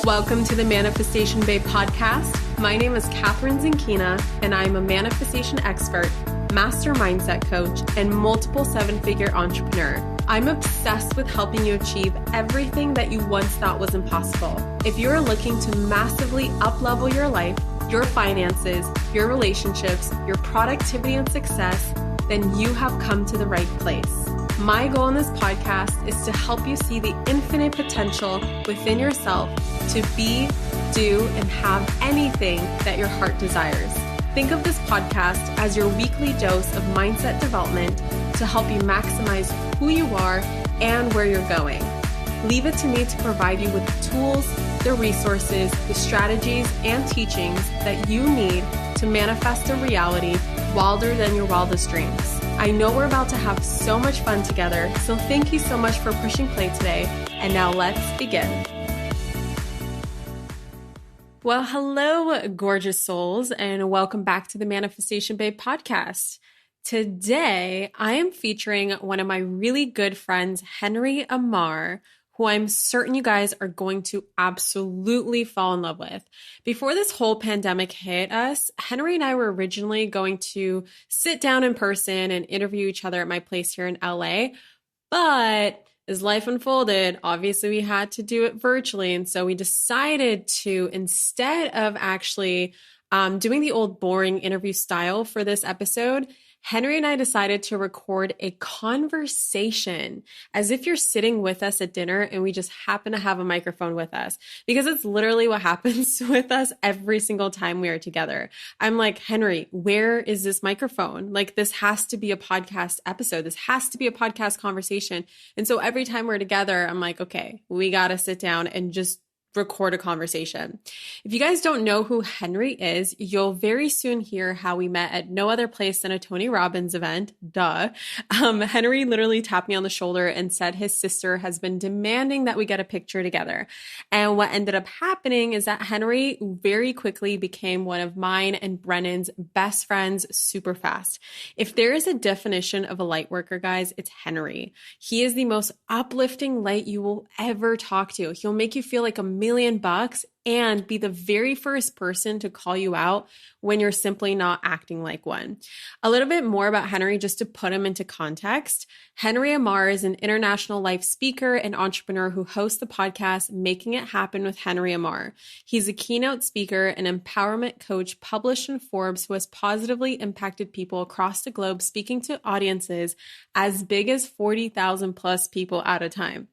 Welcome to the Manifestation Babe podcast. My name is Catherine Zinkina, and I'm a manifestation expert, master mindset coach, and multiple seven-figure entrepreneur. I'm obsessed with helping you achieve everything that you once thought was impossible. If you're looking to massively up-level your life, your finances, your relationships, your productivity and success, then you have come to the right place. My goal in this podcast is to help you see the infinite potential within yourself to be, do, and have anything that your heart desires. Think of this podcast as your weekly dose of mindset development to help you maximize who you are and where you're going. Leave it to me to provide you with the tools, the resources, the strategies, and teachings that you need to manifest a reality wilder than your wildest dreams. I know we're about to have so much fun together, so thank you so much for pushing play today. And now let's begin. Well, hello, gorgeous souls, and welcome back to the Manifestation Babe podcast. Today, I am featuring one of my really good friends, Henry Ammar, who I'm certain you guys are going to absolutely fall in love with. Before this whole pandemic hit us, Henry and I were originally going to sit down in person and interview each other at my place here in LA, but as life unfolded, obviously we had to do it virtually. And so we decided to, instead of actually doing the old boring interview style for this episode, Henry and I decided to record a conversation as if you're sitting with us at dinner and we just happen to have a microphone with us, because it's literally what happens with us every single time we are together. I'm like, Henry, where is this microphone? Like, this has to be a podcast episode. This has to be a podcast conversation. And so every time we're together, I'm like, okay, we got to sit down and just record a conversation. If you guys don't know who Henry is, you'll very soon hear how we met at no other place than a Tony Robbins event. Duh. Henry literally tapped me on the shoulder and said his sister has been demanding that we get a picture together. And what ended up happening is that Henry very quickly became one of mine and Brennan's best friends super fast. If there is a definition of a light worker, guys, it's Henry. He is the most uplifting light you will ever talk to. He'll make you feel like $1 million and be the very first person to call you out when you're simply not acting like one. A little bit more about Henry, just to put him into context. Henry Ammar is an international life speaker and entrepreneur who hosts the podcast Making It Happen with Henry Ammar. He's a keynote speaker and empowerment coach published in Forbes who has positively impacted people across the globe, speaking to audiences as big as 40,000 plus people at a time.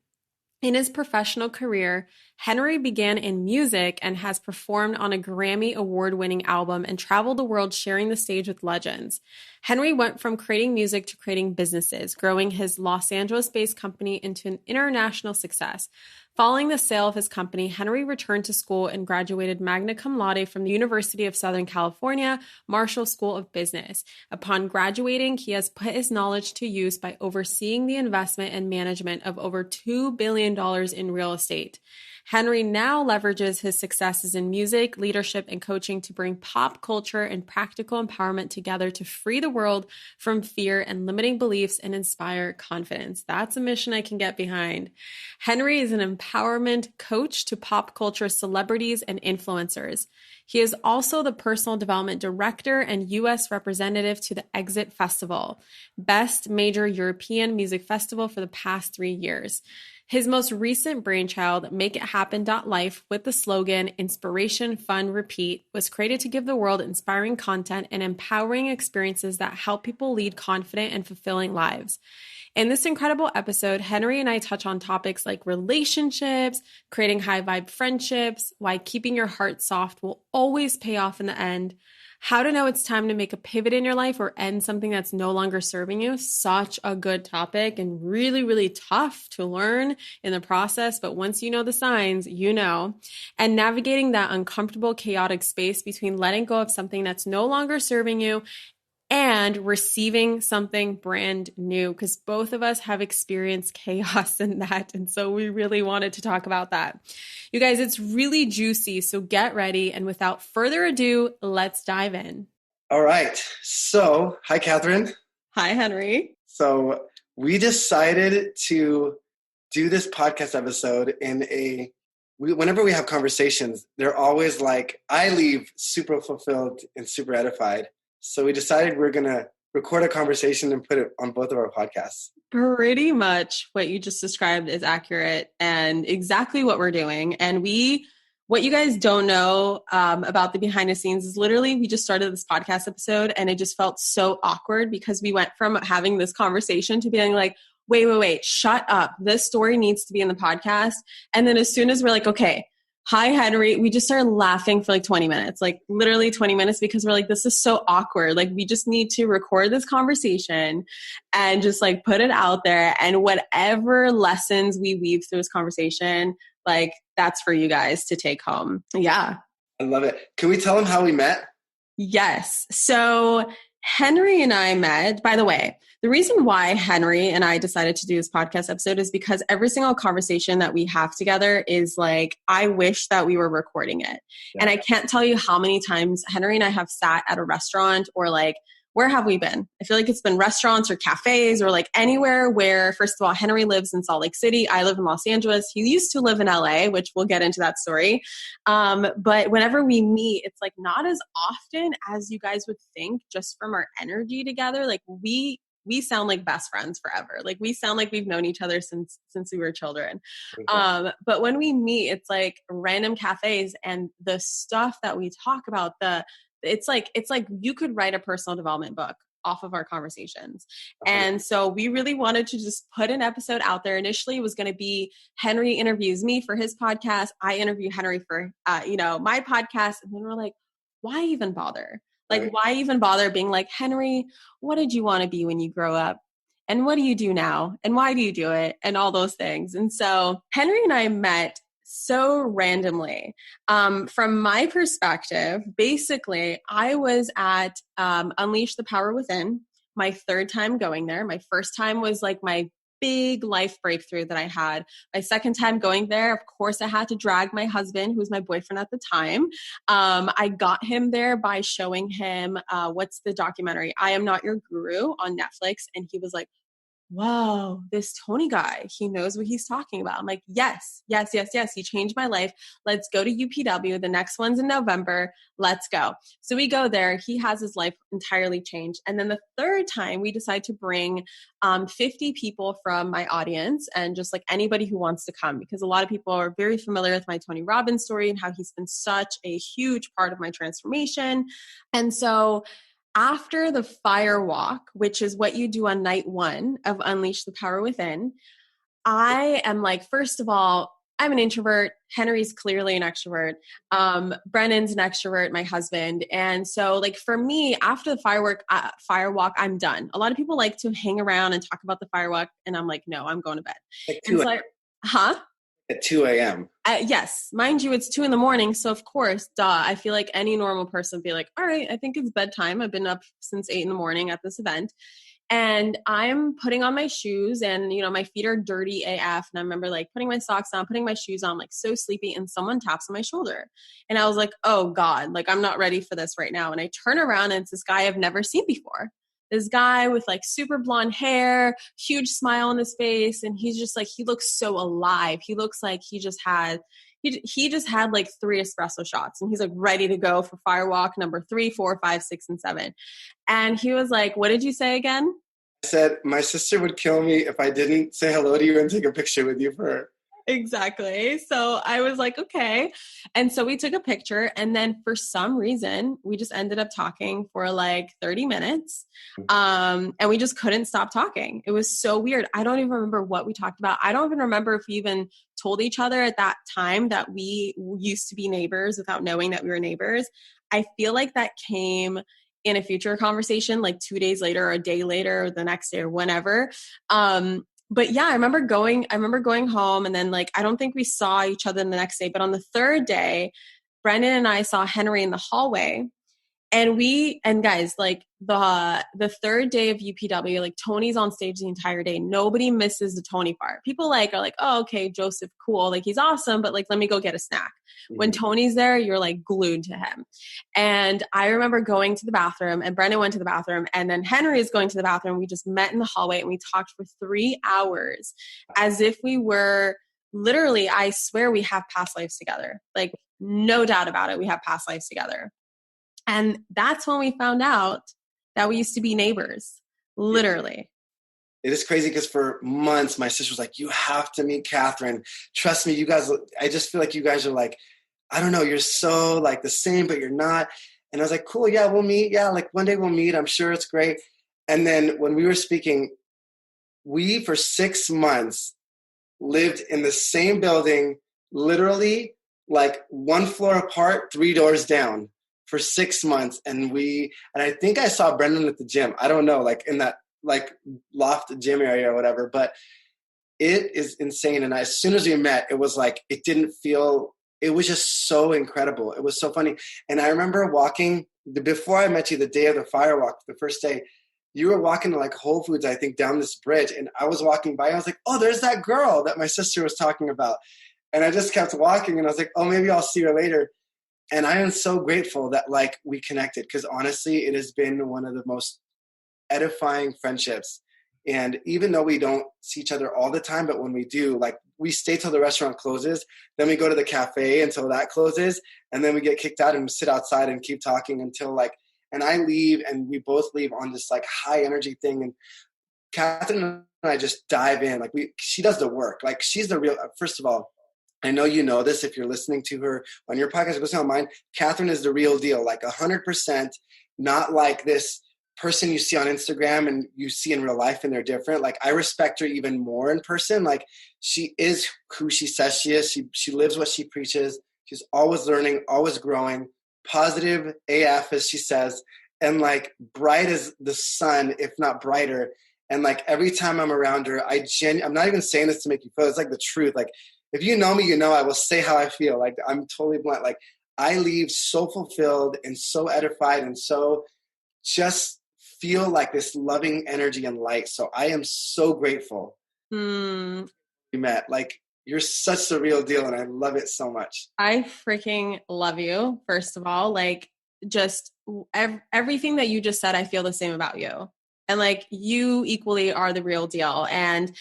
In his professional career, Henry began in music and has performed on a Grammy award-winning album and traveled the world sharing the stage with legends. Henry went from creating music to creating businesses, growing his Los Angeles-based company into an international success. Following the sale of his company, Henry returned to school and graduated magna cum laude from the University of Southern California, Marshall School of Business. Upon graduating, he has put his knowledge to use by overseeing the investment and management of over $2 billion in real estate. Henry now leverages his successes in music, leadership, and coaching to bring pop culture and practical empowerment together to free the world from fear and limiting beliefs and inspire confidence. That's a mission I can get behind. Henry is an empowerment coach to pop culture celebrities and influencers. He is also the personal development director and U.S. representative to the Exit Festival, best major European music festival for the past 3 years. His most recent brainchild, MakeItHappen.Life, with the slogan, Inspiration, Fun, Repeat, was created to give the world inspiring content and empowering experiences that help people lead confident and fulfilling lives. In this incredible episode, Henry and I touch on topics like relationships, creating high vibe friendships, why keeping your heart soft will always pay off in the end, how to know it's time to make a pivot in your life or end something that's no longer serving you. Such a good topic and really, really tough to learn in the process. But once you know the signs, you know. And navigating that uncomfortable, chaotic space between letting go of something that's no longer serving you and receiving something brand new, because both of us have experienced chaos in that. And so we really wanted to talk about that. You guys, it's really juicy, so get ready. And without further ado, let's dive in. All right. So, hi, Catherine. Hi, Henry. So we decided to do this podcast episode in a whenever we have conversations, they're always like, I leave super fulfilled and super edified. So we decided we're going to record a conversation and put it on both of our podcasts. Pretty much what you just described is accurate and exactly what we're doing. And what you guys don't know about the behind the scenes is literally we just started this podcast episode and it just felt so awkward because we went from having this conversation to being like, wait, shut up. This story needs to be in the podcast. And then as soon as we're like, okay, hi, Henry, we just started laughing for like 20 minutes, like literally 20 minutes, because we're like, this is so awkward. Like, we just need to record this conversation and just like put it out there. And whatever lessons we weave through this conversation, like that's for you guys to take home. Yeah. I love it. Can we tell them how we met? Yes. So Henry and I met, by the way, the reason why Henry and I decided to do this podcast episode is because every single conversation that we have together is like, I wish that we were recording it. Yeah. And I can't tell you how many times Henry and I have sat at a restaurant or like, where have we been? I feel like it's been restaurants or cafes or like anywhere where, first of all, Henry lives in Salt Lake City. I live in Los Angeles. He used to live in LA, which we'll get into that story. But whenever we meet, it's like not as often as you guys would think just from our energy together. Like we sound like best friends forever. Like we sound like we've known each other since we were children. Okay. But when we meet, it's like random cafes and the stuff that we talk about, it's like you could write a personal development book off of our conversations. And so we really wanted to just put an episode out there. Initially it was going to be Henry interviews me for his podcast. I interview Henry for, my podcast. And then we're like, why even bother? Like, why even bother being like, Henry, what did you want to be when you grow up? And what do you do now? And why do you do it? And all those things. And so Henry and I met so randomly. From my perspective, basically, I was at Unleash the Power Within, my third time going there. My first time was like my big life breakthrough that I had. My second time going there, of course, I had to drag my husband, who was my boyfriend at the time. I got him there by showing him, what's the documentary, I Am Not Your Guru on Netflix. And he was like, wow, this Tony guy, he knows what he's talking about. I'm like, yes. He changed my life. Let's go to UPW. The next one's in November. Let's go. So we go there. He has his life entirely changed. And then the third time we decide to bring 50 people from my audience and just like anybody who wants to come, because a lot of people are very familiar with my Tony Robbins story and how he's been such a huge part of my transformation. And so after the fire walk, which is what you do on night one of Unleash the Power Within, I am like, first of all, I'm an introvert. Henry's clearly an extrovert. Brennan's an extrovert, my husband. And so like for me, after the fire walk, I'm done. A lot of people like to hang around and talk about the fire walk. And I'm like, no, I'm going to bed. At 2 a.m. Yes. Mind you, it's 2 a.m. So of course, I feel like any normal person would be like, all right, I think it's bedtime. I've been up since 8 a.m. at this event. And I'm putting on my shoes and, my feet are dirty AF. And I remember like putting my socks on, putting my shoes on, like so sleepy. And someone taps on my shoulder. And I was like, oh God, like I'm not ready for this right now. And I turn around and it's this guy I've never seen before. This guy with like super blonde hair, huge smile on his face. And he's just like, he looks so alive. He looks like he just had like 3 espresso shots and he's like ready to go for firewalk number 3, 4, 5, 6, and 7. And he was like, what did you say again? I said, my sister would kill me if I didn't say hello to you and take a picture with you for her. Exactly. So I was like, okay. And so we took a picture and then for some reason, we just ended up talking for like 30 minutes. And we just couldn't stop talking. It was so weird. I don't even remember what we talked about. I don't even remember if we even told each other at that time that we used to be neighbors without knowing that we were neighbors. I feel like that came in a future conversation, like 2 days later or a day later or the next day or whenever. But yeah, I remember going home and then like, I don't think we saw each other the next day, but on the third day, Brendan and I saw Henry in the hallway and guys, like the third day of UPW, like Tony's on stage the entire day. Nobody misses the Tony part. People are like, oh, okay, Joseph, cool. Like he's awesome, but like, let me go get a snack. When Tony's there, you're like glued to him. And I remember going to the bathroom and Brendan went to the bathroom and then Henry is going to the bathroom. We just met in the hallway and we talked for 3 hours as if we were literally, I swear we have past lives together. Like, no doubt about it. We have past lives together. And that's when we found out that we used to be neighbors, literally. It is crazy because for months, my sister was like, you have to meet Catherine. Trust me, you guys, I just feel like you guys are like, I don't know, you're so like the same, but you're not. And I was like, cool, yeah, we'll meet. Yeah, like one day we'll meet. I'm sure it's great. And then when we were speaking, we, for 6 months, lived in the same building, literally like one floor apart, 3 doors down for 6 months. And I think I saw Brendan at the gym. I don't know, like in that like loft gym area or whatever, but it is insane. And as soon as we met, it was like, it was just so incredible. It was so funny. And I remember walking before I met you, the day of the fire walk, the first day, you were walking to like Whole Foods, I think, down this bridge. And I was walking by. I was like, oh, there's that girl that my sister was talking about. And I just kept walking. And I was like, oh, maybe I'll see her later. And I am so grateful that like we connected, because honestly, it has been one of the most edifying friendships. And even though we don't see each other all the time, but when we do, like we stay till the restaurant closes, then we go to the cafe until that closes, and then we get kicked out and sit outside and keep talking until like, and I leave and we both leave on this like high energy thing. And Catherine and I just dive in. Like she does the work. Like she's the real, first of all, I know you know this if you're listening to her on your podcast, listening on mine, Catherine is the real deal, like 100%, not like this person you see on Instagram and you see in real life and they're different. Like I respect her even more in person. Like she is who she says she is. She lives what she preaches. She's always learning, always growing, positive AF as she says, and like bright as the sun, if not brighter. And like every time I'm around her, I'm not even saying this to make you feel, it's like the truth. Like if you know me, you know I will say how I feel. Like I'm totally blunt. Like I leave so fulfilled and so edified and so just feel like this loving energy and light. So I am so grateful we met. Like you're such the real deal and I love it so much. I freaking love you, first of all. Like just everything that you just said, I feel the same about you. And like you equally are the real deal. And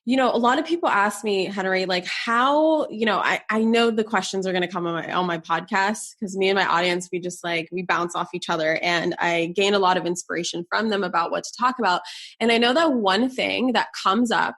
you know, a lot of people ask me, Henry, like how, you know, I know the questions are going to come on my podcast, because me and my audience, we bounce off each other, and I gain a lot of inspiration from them about what to talk about. And I know that one thing that comes up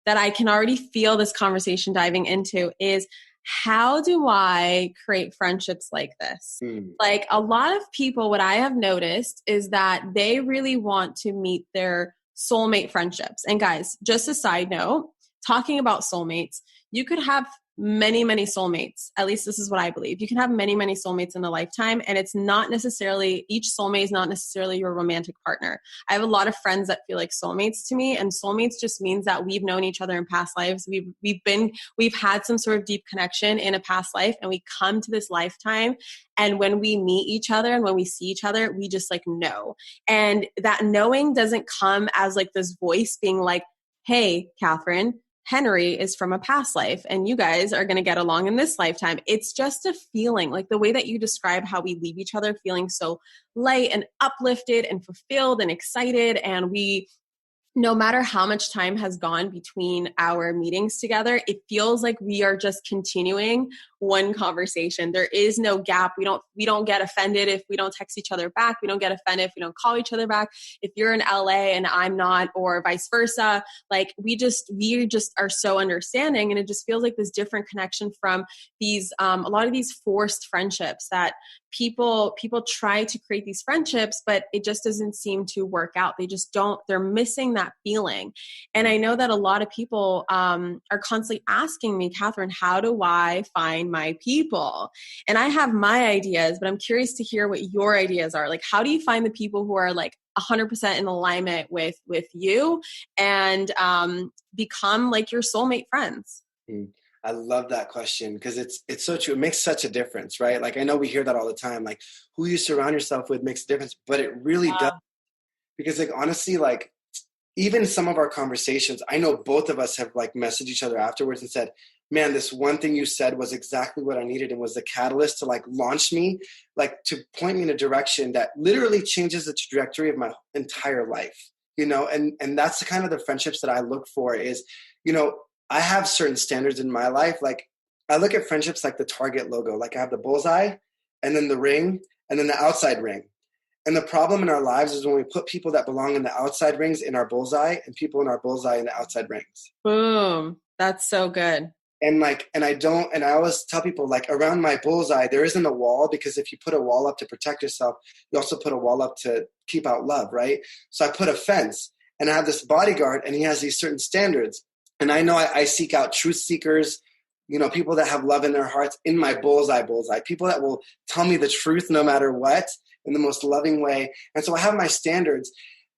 that I can already feel this conversation diving into is, how do I create friendships like this? Like a lot of people, what I have noticed is that they really want to meet their soulmate friendships. And guys, just a side note, talking about soulmates, you could have many, many soulmates. At least this is what I believe. You can have many, many soulmates in a lifetime, and it's not necessarily, each soulmate is not necessarily your romantic partner. I have a lot of friends that feel like soulmates to me, and soulmates just means that we've known each other in past lives. We've had some sort of deep connection in a past life, and we come to this lifetime, and when we meet each other and when we see each other, we just like know. And that knowing doesn't come as like this voice being like, hey, Catherine, Henry is from a past life and you guys are going to get along in this lifetime. It's just a feeling, like the way that you describe how we leave each other feeling so light and uplifted and fulfilled and excited. And no matter how much time has gone between our meetings together, it feels like we are just continuing one conversation. There is no gap. We don't get offended if we don't text each other back. We don't get offended if we don't call each other back. If you're in LA and I'm not, or vice versa, like we just are so understanding. And it just feels like this different connection from these, a lot of these forced friendships that people try to create these friendships, but it just doesn't seem to work out. They're missing that feeling. And I know that a lot of people are constantly asking me, Catherine, how do I find my people? And I have my ideas, but I'm curious to hear what your ideas are. Like, how do you find the people who are like 100% in alignment with you and become like your soulmate friends? I love that question because it's so true. It makes such a difference, right? Like I know we hear that all the time, like who you surround yourself with makes a difference, but it really does. Because like honestly, like even some of our conversations, I know both of us have like messaged each other afterwards and said, man, this one thing you said was exactly what I needed and was the catalyst to like launch me, like to point me in a direction that literally changes the trajectory of my entire life, you know? And that's the kind of the friendships that I look for is, you know, I have certain standards in my life. Like I look at friendships like the Target logo. Like I have the bullseye and then the ring and then the outside ring. And the problem in our lives is when we put people that belong in the outside rings in our bullseye and people in our bullseye in the outside rings. Boom. That's so good. And I always tell people like around my bullseye, there isn't a wall, because if you put a wall up to protect yourself, you also put a wall up to keep out love, right? So I put a fence and I have this bodyguard and he has these certain standards. And I know I seek out truth seekers, people that have love in their hearts in my bullseye, people that will tell me the truth no matter what in the most loving way. And so I have my standards.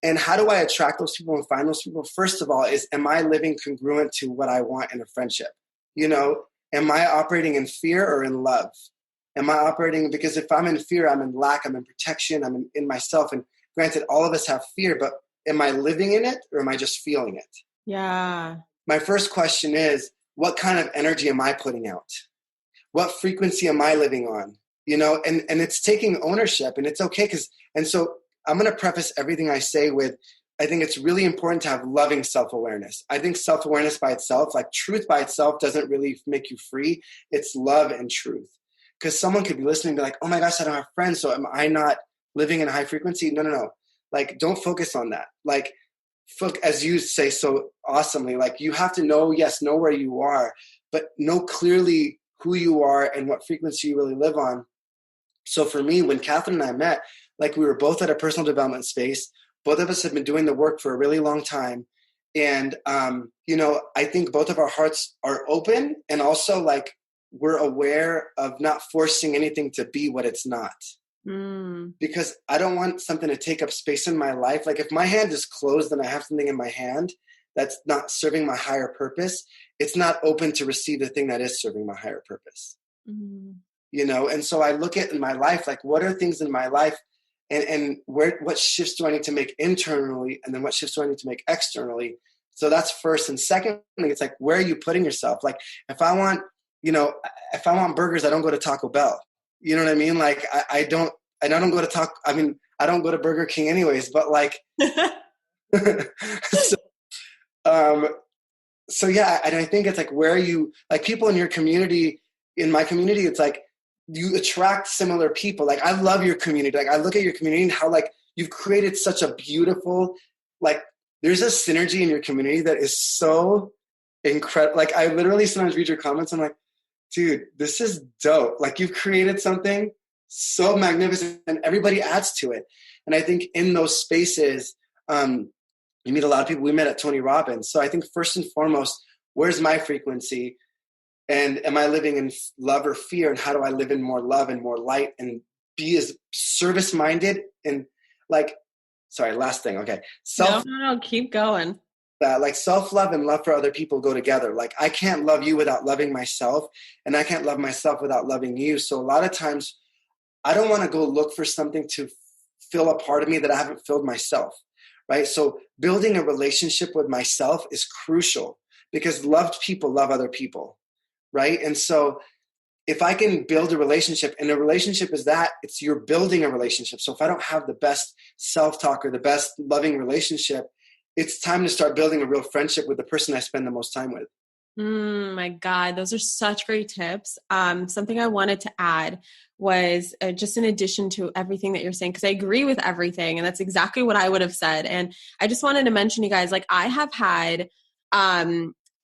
And how do I attract those people and find those people? First of all, am I living congruent to what I want in a friendship? Am I operating in fear or in love? Am I operating, because if I'm in fear, I'm in lack, I'm in protection, I'm in myself. And granted, all of us have fear, but am I living in it or am I just feeling it? Yeah. My first question is, what kind of energy am I putting out? What frequency am I living on? And it's taking ownership, and it's okay. And so I'm going to preface everything I say with, I think it's really important to have loving self-awareness. I think self-awareness by itself, like truth by itself, doesn't really make you free. It's love and truth. Because someone could be listening and be like, oh my gosh, I don't have friends, so am I not living in a high frequency? No. Like, don't focus on that. Like, as you say so awesomely, like you have to know where you are, but know clearly who you are and what frequency you really live on. So for me, when Catherine and I met, like we were both at a personal development space. Both of us have been doing the work for a really long time. And, I think both of our hearts are open, and also like we're aware of not forcing anything to be what it's not. Because I don't want something to take up space in my life. Like if my hand is closed and I have something in my hand that's not serving my higher purpose, it's not open to receive the thing that is serving my higher purpose. And so I look at in my life, like what are things in my life and what shifts do I need to make internally, and then what shifts do I need to make externally? So that's first. And secondly, it's like, where are you putting yourself? Like if I want burgers, I don't go to Taco Bell. You know what I mean? Like I don't go to I don't go to Burger King anyways, but like, so yeah. And I think it's like, where are you, like people in your community, in my community, it's like, you attract similar people. Like I love your community. Like I look at your community and how like you've created such a beautiful, like there's a synergy in your community that is so incredible. Like I literally sometimes read your comments. I'm like, dude, this is dope. Like you've created something so magnificent and everybody adds to it. And I think in those spaces, you meet a lot of people. We met at Tony Robbins. So I think first and foremost, where's my frequency? And am I living in love or fear? And how do I live in more love and more light and be as service-minded and like, sorry, last thing. Okay. No, keep going. Like self-love and love for other people go together. Like I can't love you without loving myself, and I can't love myself without loving you. So a lot of times I don't want to go look for something to fill a part of me that I haven't filled myself. Right. So building a relationship with myself is crucial, because loved people love other people. Right. And so if I can build a relationship, and a relationship is that, it's you're building a relationship. So if I don't have the best self-talk or the best loving relationship, it's time to start building a real friendship with the person I spend the most time with. My God, those are such great tips. Something I wanted to add was just in addition to everything that you're saying, because I agree with everything, and that's exactly what I would have said. And I just wanted to mention, you guys, like I have had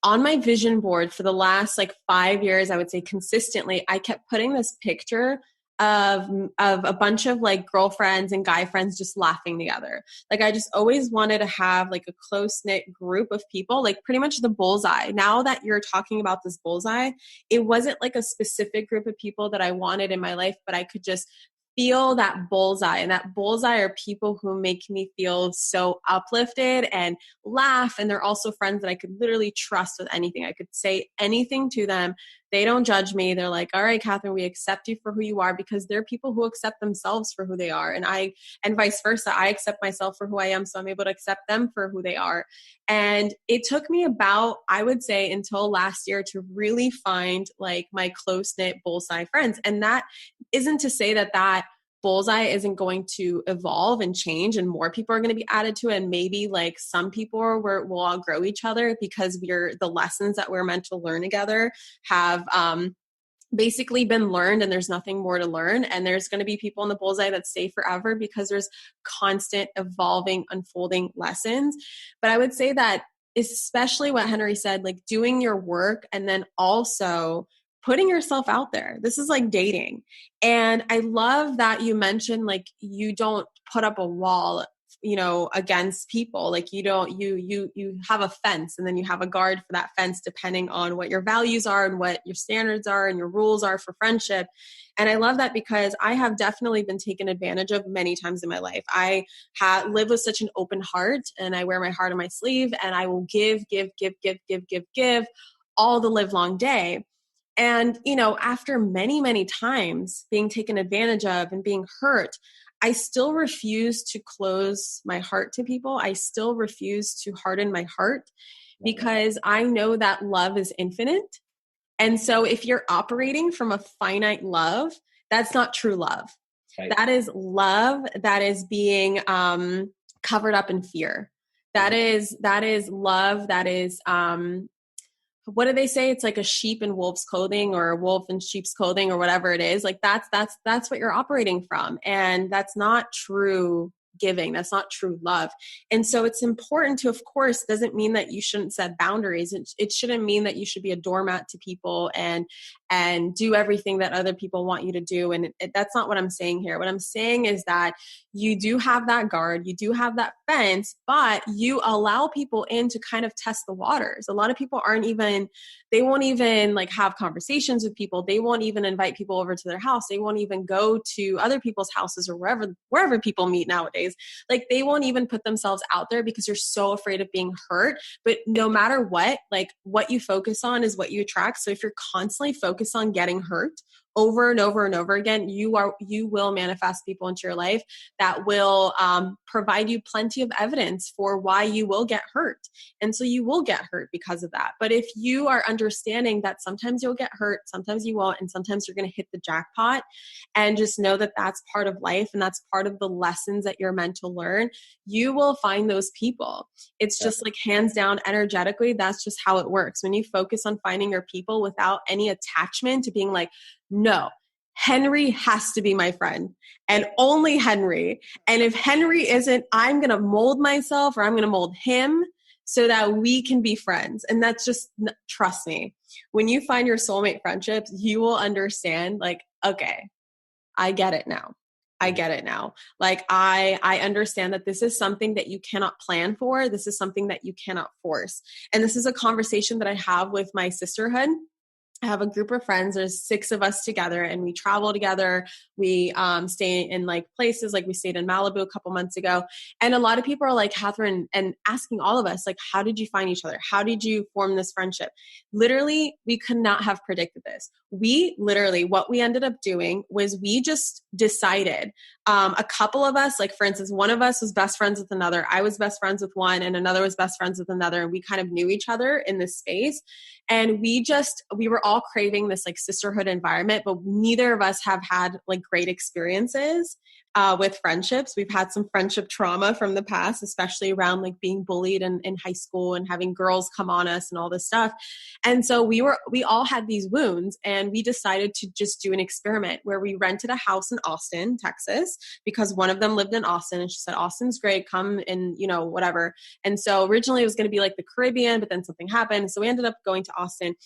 on my vision board for the last like 5 years, I would say consistently, I kept putting this picture of a bunch of like girlfriends and guy friends just laughing together. Like I just always wanted to have like a close-knit group of people, like pretty much the bullseye. Now that you're talking about this bullseye, it wasn't like a specific group of people that I wanted in my life, but I could just feel that bullseye. And that bullseye are people who make me feel so uplifted and laugh. And they're also friends that I could literally trust with anything. I could say anything to them. They don't judge me. They're like, all right, Catherine, we accept you for who you are, because they're people who accept themselves for who they are. And vice versa. I accept myself for who I am. So I'm able to accept them for who they are. And it took me about, I would say, until last year to really find like my close-knit bullseye friends. And that isn't to say that bullseye isn't going to evolve and change, and more people are going to be added to it. And maybe like some people will all grow each other because the lessons that we're meant to learn together have, basically been learned, and there's nothing more to learn. And there's going to be people in the bullseye that stay forever because there's constant evolving, unfolding lessons. But I would say that, especially what Henry said, like doing your work and then also putting yourself out there. This is like dating. And I love that you mentioned like you don't put up a wall, against people. Like you have a fence, and then you have a guard for that fence depending on what your values are and what your standards are and your rules are for friendship. And I love that because I have definitely been taken advantage of many times in my life. I live with such an open heart, and I wear my heart on my sleeve, and I will give all the live long day. And, after many, many times being taken advantage of and being hurt, I still refuse to close my heart to people. I still refuse to harden my heart because I know that love is infinite. And so if you're operating from a finite love, that's not true love. Right. That is love that is being covered up in fear. That is love that is what do they say? It's like a sheep in wolf's clothing, or a wolf in sheep's clothing, or whatever it is. Like that's what you're operating from. And that's not true giving. That's not true love. And so it's important to, of course, doesn't mean that you shouldn't set boundaries. It shouldn't mean that you should be a doormat to people and do everything that other people want you to do. And that's not what I'm saying here. What I'm saying is that you do have that guard, you do have that fence, but you allow people in to kind of test the waters. A lot of people they won't even like have conversations with people. They won't even invite people over to their house. They won't even go to other people's houses or wherever people meet nowadays. Like they won't even put themselves out there because you're so afraid of being hurt. But no matter what, like what you focus on is what you attract. So if you're constantly focused on getting hurt over and over and over again, you will manifest people into your life that will provide you plenty of evidence for why you will get hurt. And so you will get hurt because of that. But if you are understanding that sometimes you'll get hurt, sometimes you won't, and sometimes you're going to hit the jackpot, and just know that that's part of life and that's part of the lessons that you're meant to learn, you will find those people. It's just like hands down energetically, that's just how it works. When you focus on finding your people without any attachment to being like, no, Henry has to be my friend and only Henry. And if Henry isn't, I'm going to mold myself, or I'm going to mold him so that we can be friends. And that's just, trust me, when you find your soulmate friendships, you will understand like, okay, I get it now. I get it now. Like I understand that this is something that you cannot plan for. This is something that you cannot force. And this is a conversation that I have with my sisterhood. I have a group of friends. There's 6 of us together, and we travel together. We stay in like places, like we stayed in Malibu a couple months ago. And a lot of people are like, Catherine, and asking all of us, like, how did you find each other? How did you form this friendship? Literally, we could not have predicted this. What we ended up doing was we just decided, a couple of us, like for instance, one of us was best friends with another. I was best friends with one, and another was best friends with another. And we kind of knew each other in this space. And we were all craving this like sisterhood environment, but neither of us have had like great experiences with friendships. We've had some friendship trauma from the past, especially around like being bullied in high school and having girls come on us and all this stuff. And so we all had these wounds, and we decided to just do an experiment where we rented a house in Austin, Texas, because one of them lived in Austin, and she said, Austin's great, come and, whatever. And so originally it was going to be like the Caribbean, but then something happened. So we ended up going to Austin.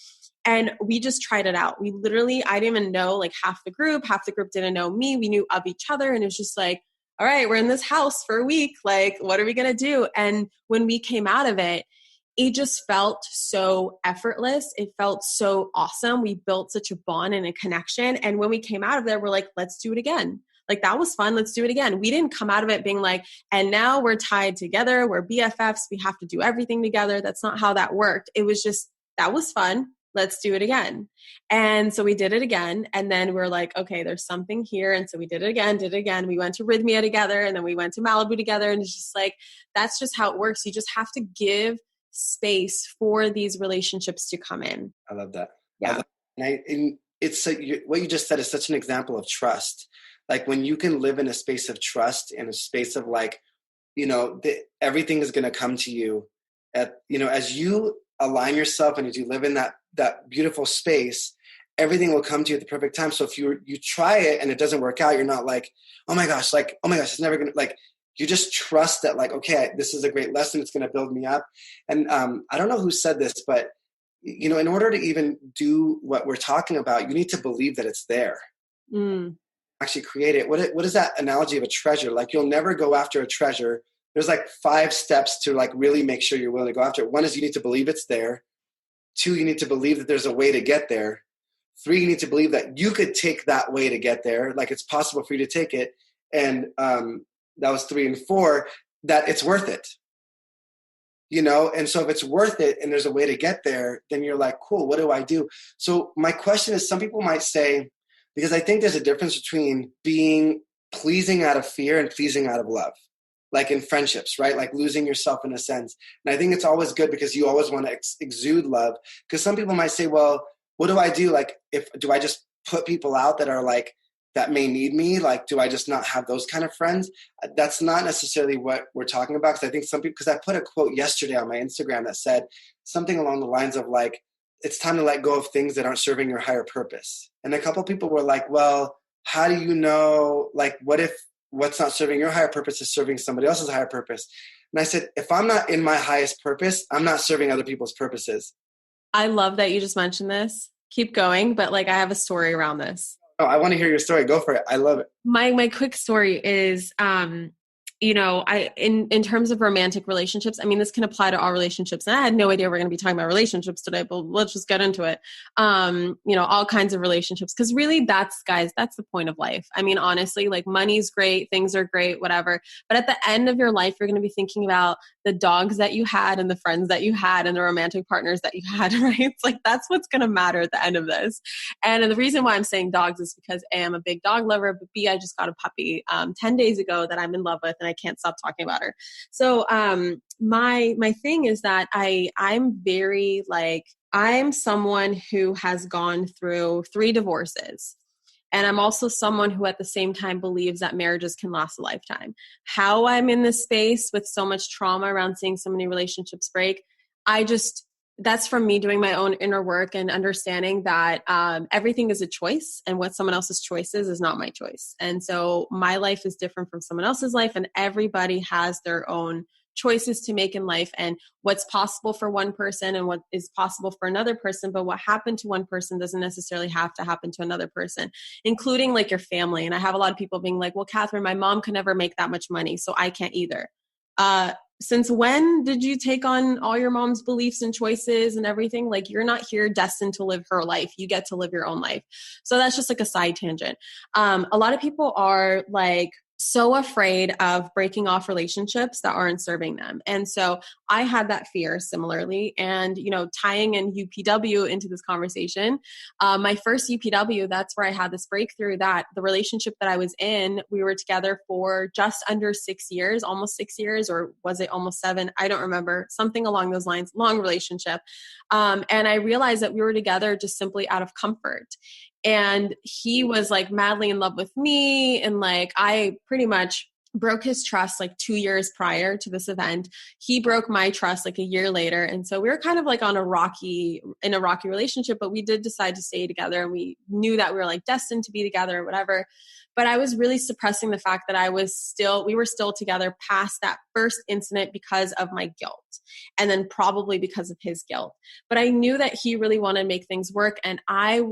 And we just tried it out. I didn't even know like half the group didn't know me. We knew of each other. And it was just like, all right, we're in this house for a week. Like, what are we going to do? And when we came out of it, it just felt so effortless. It felt so awesome. We built such a bond and a connection. And when we came out of there, we're like, let's do it again. Like, that was fun. Let's do it again. We didn't come out of it being like, and now we're tied together. We're BFFs. We have to do everything together. That's not how that worked. It was just, that was fun. Let's do it again. And so we did it again. And then we're like, okay, there's something here. And so we did it again. We went to Rhythmia together, and then we went to Malibu together. And it's just like, that's just how it works. You just have to give space for these relationships to come in. I love that. Yeah. And it's what you just said is such an example of trust. Like when you can live in a space of trust and a space of like, everything is going to come to you as you align yourself and as you live in that beautiful space, everything will come to you at the perfect time. So if you try it and it doesn't work out, you're not like, oh my gosh, it's never going to, like, you just trust that, like, okay, this is a great lesson. It's going to build me up. And I don't know who said this, but, in order to even do what we're talking about, you need to believe that it's there. Actually create it. What is that analogy of a treasure? Like, you'll never go after a treasure. There's like 5 steps to like really make sure you're willing to go after it. 1 is you need to believe it's there. 2, you need to believe that there's a way to get there. 3, you need to believe that you could take that way to get there. Like, it's possible for you to take it. And that was 3 and 4, that it's worth it. And so if it's worth it and there's a way to get there, then you're like, cool, what do I do? So my question is, some people might say, because I think there's a difference between being pleasing out of fear and pleasing out of love, like in friendships, right? Like losing yourself in a sense. And I think it's always good because you always want to exude love. Because some people might say, well, what do I do? Like, do I just put people out that are like, that may need me? Like, do I just not have those kind of friends? That's not necessarily what we're talking about. Because I think some people, because I put a quote yesterday on my Instagram that said something along the lines of like, it's time to let go of things that aren't serving your higher purpose. And a couple of people were like, well, how do you know, like, what if what's not serving your higher purpose is serving somebody else's higher purpose? And I said, if I'm not in my highest purpose, I'm not serving other people's purposes. I love that you just mentioned this. Keep going. But like, I have a story around this. Oh, I want to hear your story. Go for it. I love it. My quick story is, in terms of romantic relationships, I mean, this can apply to all relationships. And I had no idea we're going to be talking about relationships today, but let's just get into it. All kinds of relationships. Cause really that's the point of life. I mean, honestly, like money's great, things are great, whatever. But at the end of your life, you're going to be thinking about the dogs that you had and the friends that you had and the romantic partners that you had, right? It's like, that's what's going to matter at the end of this. And the reason why I'm saying dogs is because A, I'm a big dog lover, but B, I just got a puppy 10 days ago that I'm in love with, and I can't stop talking about her. So my thing is that I'm very like, I'm someone who has gone through 3 divorces. And I'm also someone who at the same time believes that marriages can last a lifetime. How I'm in this space with so much trauma around seeing so many relationships break, that's from me doing my own inner work and understanding that everything is a choice, and what someone else's choice is not my choice. And so my life is different from someone else's life, and everybody has their own choices to make in life, and what's possible for one person and what is possible for another person. But what happened to one person doesn't necessarily have to happen to another person, including like your family. And I have a lot of people being like, well, Catherine, my mom could never make that much money, so I can't either. Since when did you take on all your mom's beliefs and choices and everything? Like, you're not here destined to live her life. You get to live your own life. So that's just like a side tangent. A lot of people are like so afraid of breaking off relationships that aren't serving them. And so I had that fear similarly. And, tying in UPW into this conversation, my first UPW, that's where I had this breakthrough that the relationship that I was in, we were together for just under 6 years, almost 6 years, or was it almost 7? I don't remember, something along those lines, long relationship. And I realized that we were together just simply out of comfort. And he was like madly in love with me. And like, I pretty much broke his trust like 2 years prior to this event. He broke my trust like a year later. And so we were kind of like in a rocky relationship, but we did decide to stay together, and we knew that we were like destined to be together or whatever. But I was really suppressing the fact that we were still together past that first incident because of my guilt, and then probably because of his guilt. But I knew that he really wanted to make things work, and I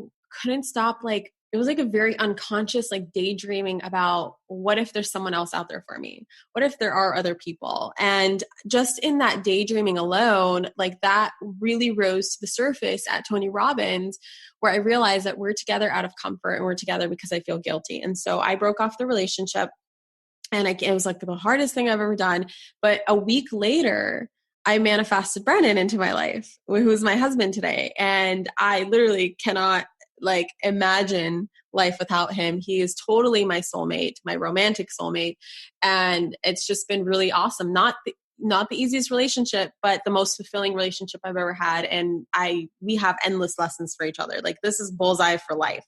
couldn't stop. Like, it was like a very unconscious, like daydreaming about what if there's someone else out there for me? What if there are other people? And just in that daydreaming alone, like that really rose to the surface at Tony Robbins, where I realized that we're together out of comfort, and we're together because I feel guilty. And so I broke off the relationship, and it was like the hardest thing I've ever done. But a week later, I manifested Brennan into my life, who is my husband today. And I literally cannot like imagine life without him. He is totally my soulmate, my romantic soulmate. And it's just been really awesome. not the easiest relationship, but the most fulfilling relationship I've ever had. And we have endless lessons for each other. Like this is bullseye for life.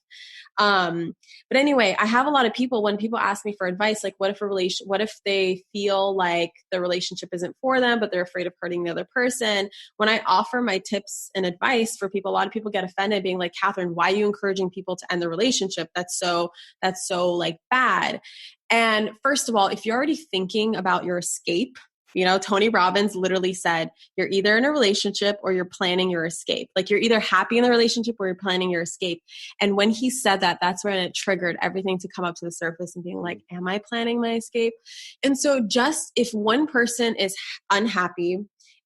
But anyway, I have a lot of people, when people ask me for advice, like what if they feel like the relationship isn't for them, but they're afraid of hurting the other person? When I offer my tips and advice for people, a lot of people get offended being like, Catherine, why are you encouraging people to end the relationship? That's so like bad. And first of all, if you're already thinking about your escape, Tony Robbins literally said, you're either in a relationship or you're planning your escape. Like you're either happy in the relationship or you're planning your escape. And when he said that, that's when it triggered everything to come up to the surface and being like, am I planning my escape? And so just if one person is unhappy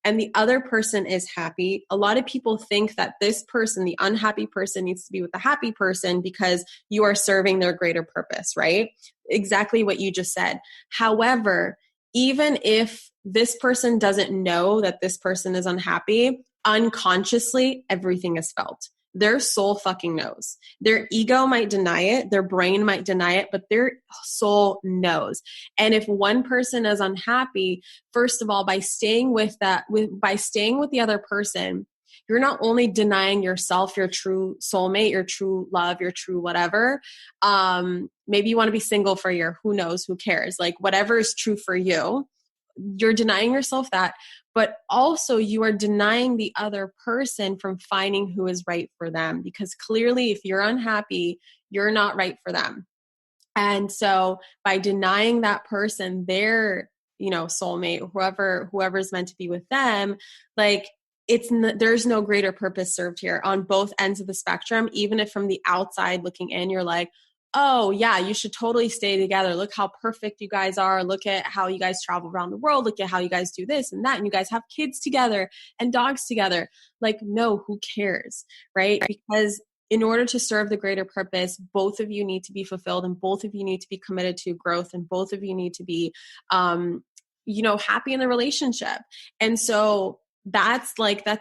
and the other person is happy, a lot of people think that this person, the unhappy person, needs to be with the happy person because you are serving their greater purpose, right? Exactly what you just said. However, even if this person doesn't know that this person is unhappy, unconsciously, everything is felt. Their soul fucking knows. Their ego might deny it. Their brain might deny it, but their soul knows. And if one person is unhappy, first of all, by staying with the other person, you're not only denying yourself, your true soulmate, your true love, your true whatever. Maybe you want to be single for a year. Who knows? Who cares? Like whatever is true for you, you're denying yourself that, but also you are denying the other person from finding who is right for them, because clearly if you're unhappy, you're not right for them. And so by denying that person their, soulmate, whoever's meant to be with them, like there's no greater purpose served here on both ends of the spectrum. Even if from the outside looking in, you're like, oh yeah, you should totally stay together. Look how perfect you guys are. Look at how you guys travel around the world. Look at how you guys do this and that. And you guys have kids together and dogs together. Like, no, who cares? Right? Because in order to serve the greater purpose, both of you need to be fulfilled and both of you need to be committed to growth and both of you need to be, happy in the relationship. And so that's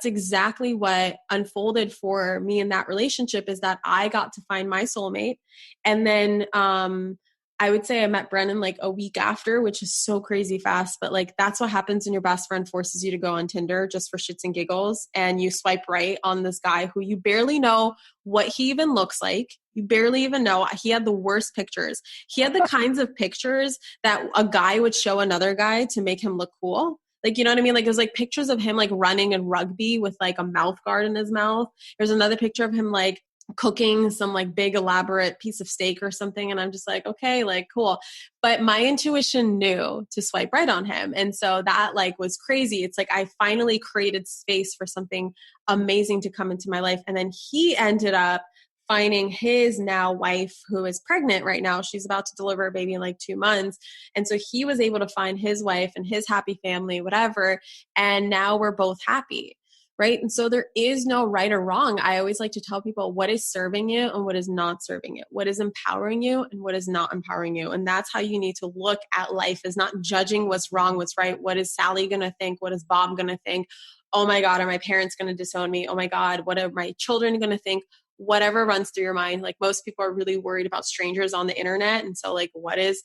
exactly what unfolded for me in that relationship, is that I got to find my soulmate. And then, I would say I met Brennan like a week after, which is so crazy fast, but like, that's what happens when your best friend forces you to go on Tinder just for shits and giggles. And you swipe right on this guy who you barely know what he even looks like. You barely even know. He had the worst pictures. He had the kinds of pictures that a guy would show another guy to make him look cool. Like, you know what I mean? Like, there's like pictures of him like running in rugby with like a mouth guard in his mouth. There's another picture of him like cooking some like big elaborate piece of steak or something. And I'm just like, okay, like cool. But my intuition knew to swipe right on him. And so that like was crazy. It's like, I finally created space for something amazing to come into my life. And then he ended up finding his now wife, who is pregnant right now. She's about to deliver a baby in like 2 months. And so he was able to find his wife and his happy family, whatever. And now we're both happy. Right. And so there is no right or wrong. I always like to tell people what is serving you and what is not serving you, what is empowering you and what is not empowering you. And that's how you need to look at life, is not judging what's wrong, what's right. What is Sally going to think? What is Bob going to think? Oh my God, are my parents going to disown me? Oh my God, what are my children going to think? Whatever runs through your mind. Like, most people are really worried about strangers on the internet. And so like, what is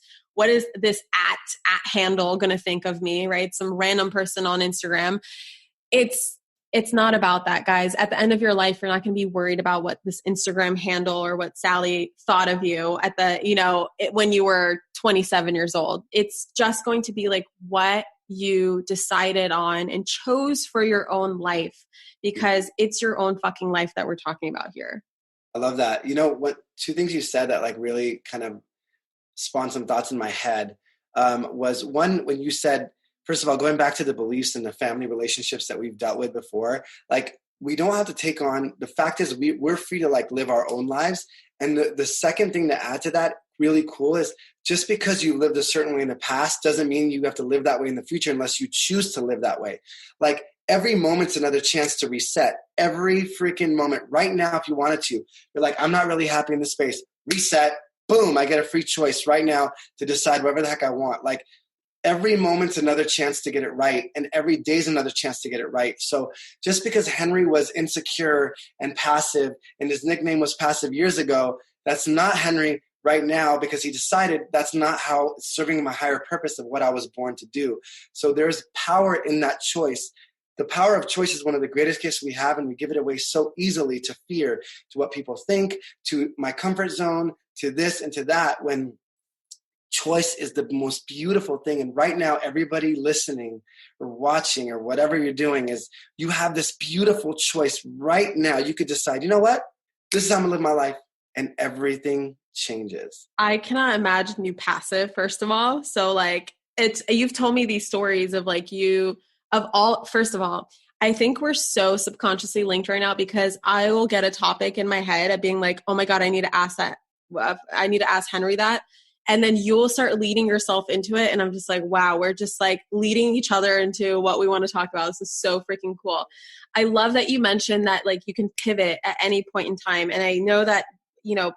this at handle going to think of me? Right. Some random person on Instagram. It's not about that, guys. At the end of your life, you're not going to be worried about what this Instagram handle or what Sally thought of you at when you were 27 years old. It's just going to be like what you decided on and chose for your own life, because it's your own fucking life that we're talking about here. I love that. What two things you said that like really kind of spawned some thoughts in my head was one, when you said, first of all, going back to the beliefs and the family relationships that we've dealt with before, like we don't have to take on, the fact is we're free to like live our own lives. And the second thing to add to that, really cool, is just because you lived a certain way in the past doesn't mean you have to live that way in the future unless you choose to live that way. Like every moment's another chance to reset. Every freaking moment right now, if you wanted to, you're like, I'm not really happy in this space. Reset. Boom. I get a free choice right now to decide whatever the heck I want. Like, every moment's another chance to get it right. And every day's another chance to get it right. So just because Henry was insecure and passive and his nickname was passive years ago, that's not Henry right now because he decided that's not how it's serving my higher purpose of what I was born to do. So there's power in that choice. The power of choice is one of the greatest gifts we have, and we give it away so easily to fear, to what people think, to my comfort zone, to this and to that, when choice is the most beautiful thing. And right now, everybody listening or watching or whatever you're doing is you have this beautiful choice right now. You could decide, you know what? This is how I'm gonna live my life, and everything changes. I cannot imagine you passive, first of all. So like you've told me these stories of like first of all, I think we're so subconsciously linked right now because I will get a topic in my head of being like, oh my God, I need to ask that. I need to ask Henry that. And then you'll start leading yourself into it. And I'm just like, wow, we're just like leading each other into what we want to talk about. This is so freaking cool. I love that you mentioned that like you can pivot at any point in time. And I know that,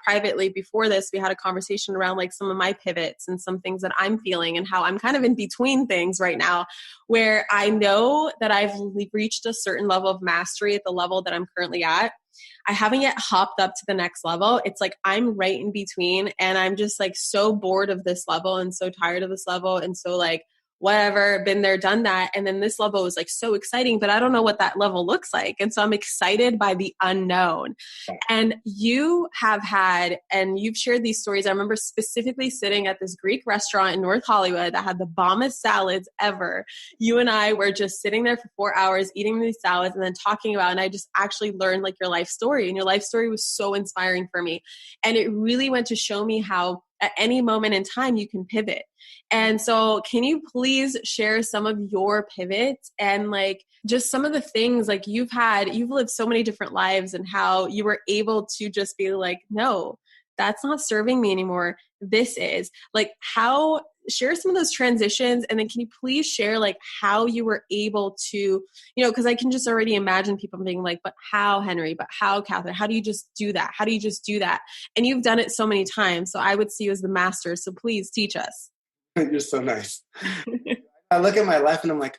privately before this, we had a conversation around like some of my pivots and some things that I'm feeling and how I'm kind of in between things right now, where I know that I've reached a certain level of mastery at the level that I'm currently at. I haven't yet hopped up to the next level. It's like I'm right in between, and I'm just like so bored of this level and so tired of this level. And so like, whatever, been there, done that. And then this level is like so exciting, but I don't know what that level looks like. And so I'm excited by the unknown. And you have had, and you've shared these stories. I remember specifically sitting at this Greek restaurant in North Hollywood that had the bombest salads ever. You and I were just sitting there for 4 hours eating these salads and then talking about, and I just actually learned like your life story, and your life story was so inspiring for me. And it really went to show me how at any moment in time you can pivot. And so can you please share some of your pivots and like just some of the things like you've lived so many different lives and how you were able to just be like, no, that's not serving me anymore. This is like share some of those transitions. And then can you please share like how you were able to, because I can just already imagine people being like, but how, Henry, but how, Catherine, how do you just do that? How do you just do that? And you've done it so many times. So I would see you as the master. So please teach us. You're so nice. I look at my life and I'm like,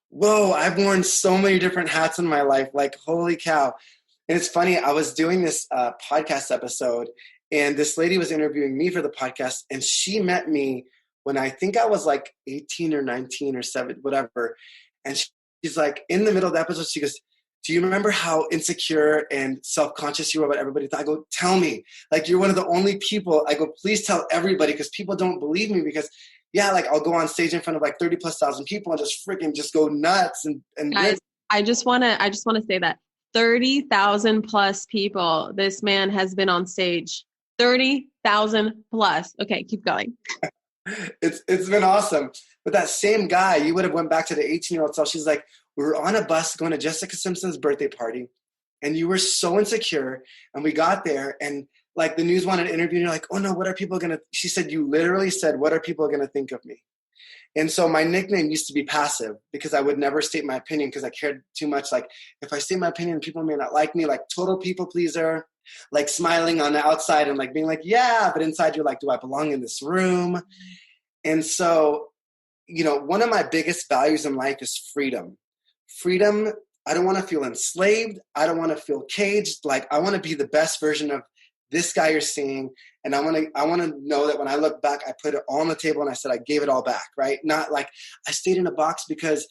whoa, I've worn so many different hats in my life. Like, holy cow. And it's funny, I was doing this podcast episode, and this lady was interviewing me for the podcast, and she met me when I think I was like 18 or 19 or 7, whatever. And she's like, in the middle of the episode, she goes, do you remember how insecure and self-conscious you were about everybody? I go, tell me. Like, you're one of the only people. I go, please tell everybody, because people don't believe me, because yeah, like I'll go on stage in front of like 30,000+ people and just freaking just go nuts. And guys, I just want to say that 30,000+ people, this man has been on stage. 30,000+. Okay, keep going. It's been awesome. But that same guy, you would have went back to the 18-year-old self. She's like, we were on a bus going to Jessica Simpson's birthday party, and you were so insecure. And we got there, and like the news wanted to interview, and you're like, oh no, what are people going to, she said, you literally said, what are people going to think of me? And so my nickname used to be Passive, because I would never state my opinion because I cared too much. Like, if I state my opinion, people may not like me, like total people pleaser, like smiling on the outside and like being like, yeah, but inside you're like, do I belong in this room? And so, one of my biggest values in life is freedom. Freedom. I don't want to feel enslaved. I don't want to feel caged. Like, I want to be the best version of this guy you're seeing. And I want to know that when I look back, I put it all on the table and I said, I gave it all back, right? Not like I stayed in a box because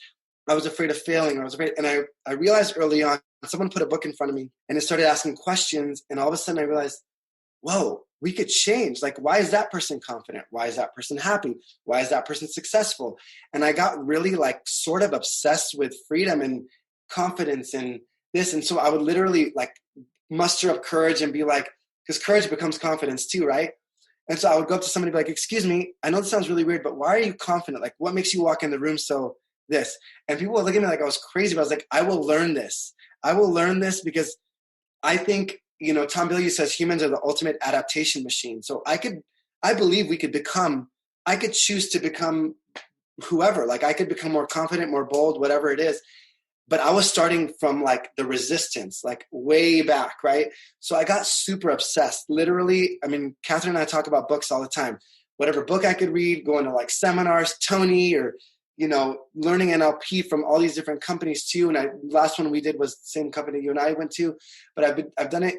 I was afraid of failing, or I was afraid. And I realized early on, someone put a book in front of me and it started asking questions. And all of a sudden I realized, whoa, we could change. Like, why is that person confident? Why is that person happy? Why is that person successful? And I got really like sort of obsessed with freedom and confidence and this. And so I would literally like muster up courage and be like, because courage becomes confidence too, right? And so I would go up to somebody and be like, excuse me, I know this sounds really weird, but why are you confident? Like, what makes you walk in the room so this? And people would look at me like I was crazy, but I was like, I will learn this. I will learn this because I think, Tom Bilyeu says humans are the ultimate adaptation machine. So I believe I could choose to become whoever. Like, I could become more confident, more bold, whatever it is. But I was starting from like the resistance, like way back, right? So I got super obsessed. Literally, I mean, Catherine and I talk about books all the time. Whatever book I could read, going to like seminars, Tony, or, learning NLP from all these different companies too. And last one we did was the same company you and I went to. But I've done it,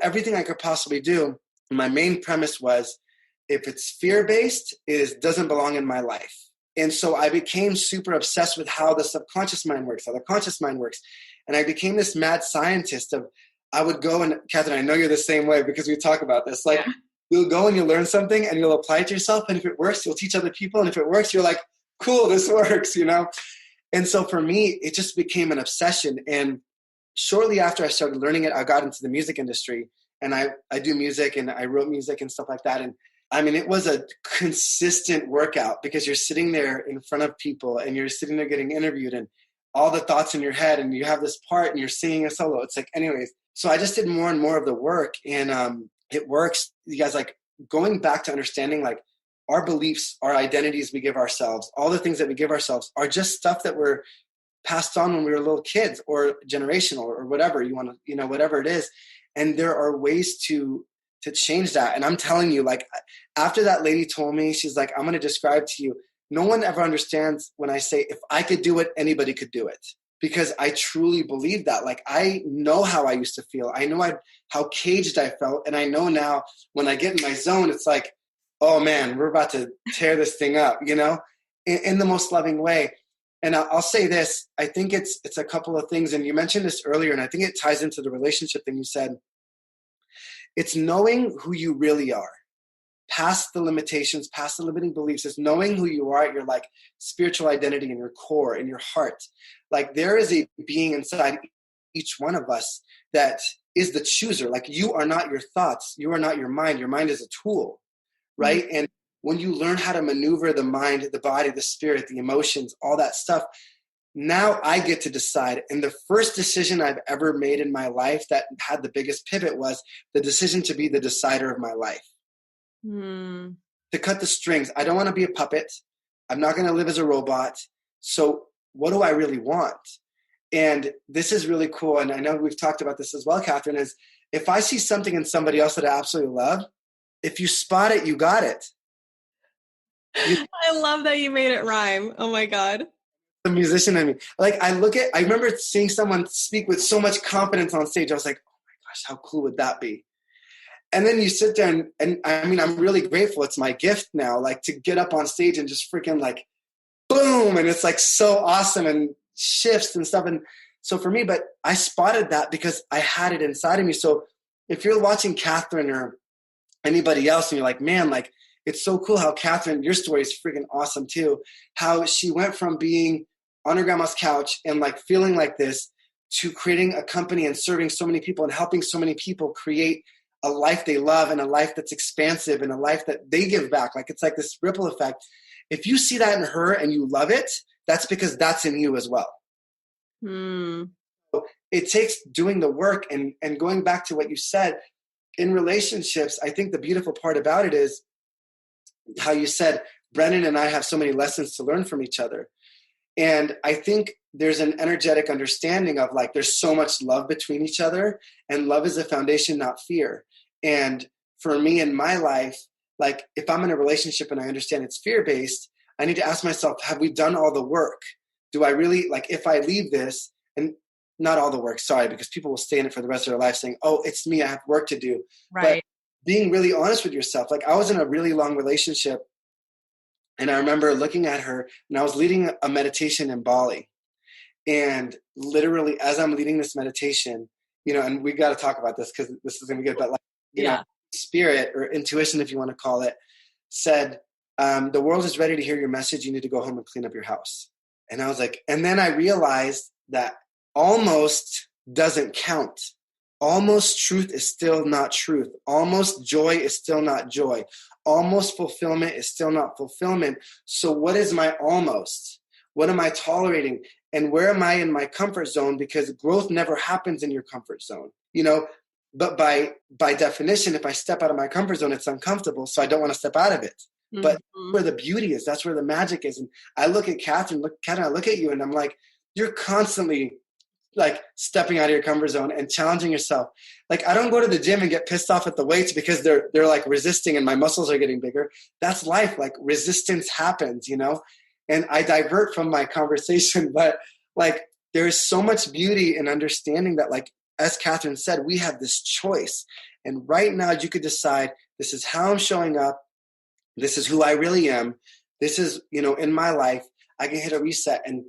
everything I could possibly do. And my main premise was if it's fear-based, it doesn't belong in my life. And so I became super obsessed with how the subconscious mind works, how the conscious mind works. And I became this mad scientist of, I would go and, Catherine, I know you're the same way because we talk about this. Like, you'll go and you'll learn something and you'll apply it to yourself. And if it works, you'll teach other people. And if it works, you're like, cool, this works, you know? And so for me, it just became an obsession. And shortly after I started learning it, I got into the music industry, and I do music and I wrote music and stuff like that. And I mean, it was a consistent workout because you're sitting there in front of people and you're sitting there getting interviewed and all the thoughts in your head, and you have this part and you're singing a solo. It's like, anyways, so I just did more and more of the work, and it works. You guys, like, going back to understanding, like, our beliefs, our identities we give ourselves, all the things that we give ourselves are just stuff that were passed on when we were little kids, or generational, or whatever you want to, you know, whatever it is. And there are ways to change that. And I'm telling you, like, after that lady told me, she's like, I'm going to describe to you, no one ever understands when I say, if I could do it, anybody could do it. Because I truly believe that. Like, I know how I used to feel. I know how caged I felt. And I know now when I get in my zone, it's like, oh man, we're about to tear this thing up, you know, in the most loving way. And I'll say this, I think it's a couple of things. And you mentioned this earlier, and I think it ties into the relationship thing you said. It's knowing who you really are, past the limitations, past the limiting beliefs. It's knowing who you are at your, like, spiritual identity in your core, in your heart. Like, there is a being inside each one of us that is the chooser. Like, you are not your thoughts. You are not your mind. Your mind is a tool, right? Mm-hmm. And when you learn how to maneuver the mind, the body, the spirit, the emotions, all that stuff, now I get to decide. And the first decision I've ever made in my life that had the biggest pivot was the decision to be the decider of my life. To cut the strings. I don't want to be a puppet. I'm not going to live as a robot. So what do I really want? And this is really cool. And I know we've talked about this as well, Catherine, is if I see something in somebody else that I absolutely love, if you spot it, you got it. I love that you made it rhyme. Oh my God. The musician in me. Like, I remember seeing someone speak with so much confidence on stage. I was like, oh my gosh, how cool would that be? And then you sit there and I mean, I'm really grateful. It's my gift now, like, to get up on stage and just freaking, like, boom. And it's like so awesome and shifts and stuff. And so for me, but I spotted that because I had it inside of me. So if you're watching Catherine or anybody else and you're like, man, like, it's so cool how Catherine, your story is freaking awesome too. How she went from being on her grandma's couch and, like, feeling like this to creating a company and serving so many people and helping so many people create a life they love and a life that's expansive and a life that they give back. Like, it's like this ripple effect. If you see that in her and you love it, that's because that's in you as well. So it takes doing the work and going back to what you said in relationships. I think the beautiful part about it is how you said, Brennan and I have so many lessons to learn from each other. And I think there's an energetic understanding of, like, there's so much love between each other, and love is a foundation, not fear. And for me in my life, like, if I'm in a relationship and I understand it's fear-based, I need to ask myself, have we done all the work? Do I really, like, if I leave this, and not all the work, sorry, because people will stay in it for the rest of their life saying, oh, it's me, I have work to do. Right. But being really honest with yourself, like, I was in a really long relationship, and I remember looking at her, and I was leading a meditation in Bali. And literally, as I'm leading this meditation, you know, and we got to talk about this because this is going to be good, but, like, you know, spirit or intuition, if you want to call it, said, the world is ready to hear your message. You need to go home and clean up your house. And I was like, and then I realized that almost doesn't count. Almost truth is still not truth. Almost joy is still not joy. Almost fulfillment is still not fulfillment. So what is my almost? What am I tolerating? And where am I in my comfort zone? Because growth never happens in your comfort zone, you know, but by definition, if I step out of my comfort zone, it's uncomfortable. So I don't want to step out of it. Mm-hmm. But where the beauty is, that's where the magic is. And I look at Catherine, I look at you and I'm like, you're constantly, like, stepping out of your comfort zone and challenging yourself. Like, I don't go to the gym and get pissed off at the weights because they're like resisting and my muscles are getting bigger. That's life. Like, resistance happens, you know, and I divert from my conversation, but, like, there is so much beauty in understanding that, like, as Catherine said, we have this choice. And right now you could decide, this is how I'm showing up. This is who I really am. This is, in my life, I can hit a reset and,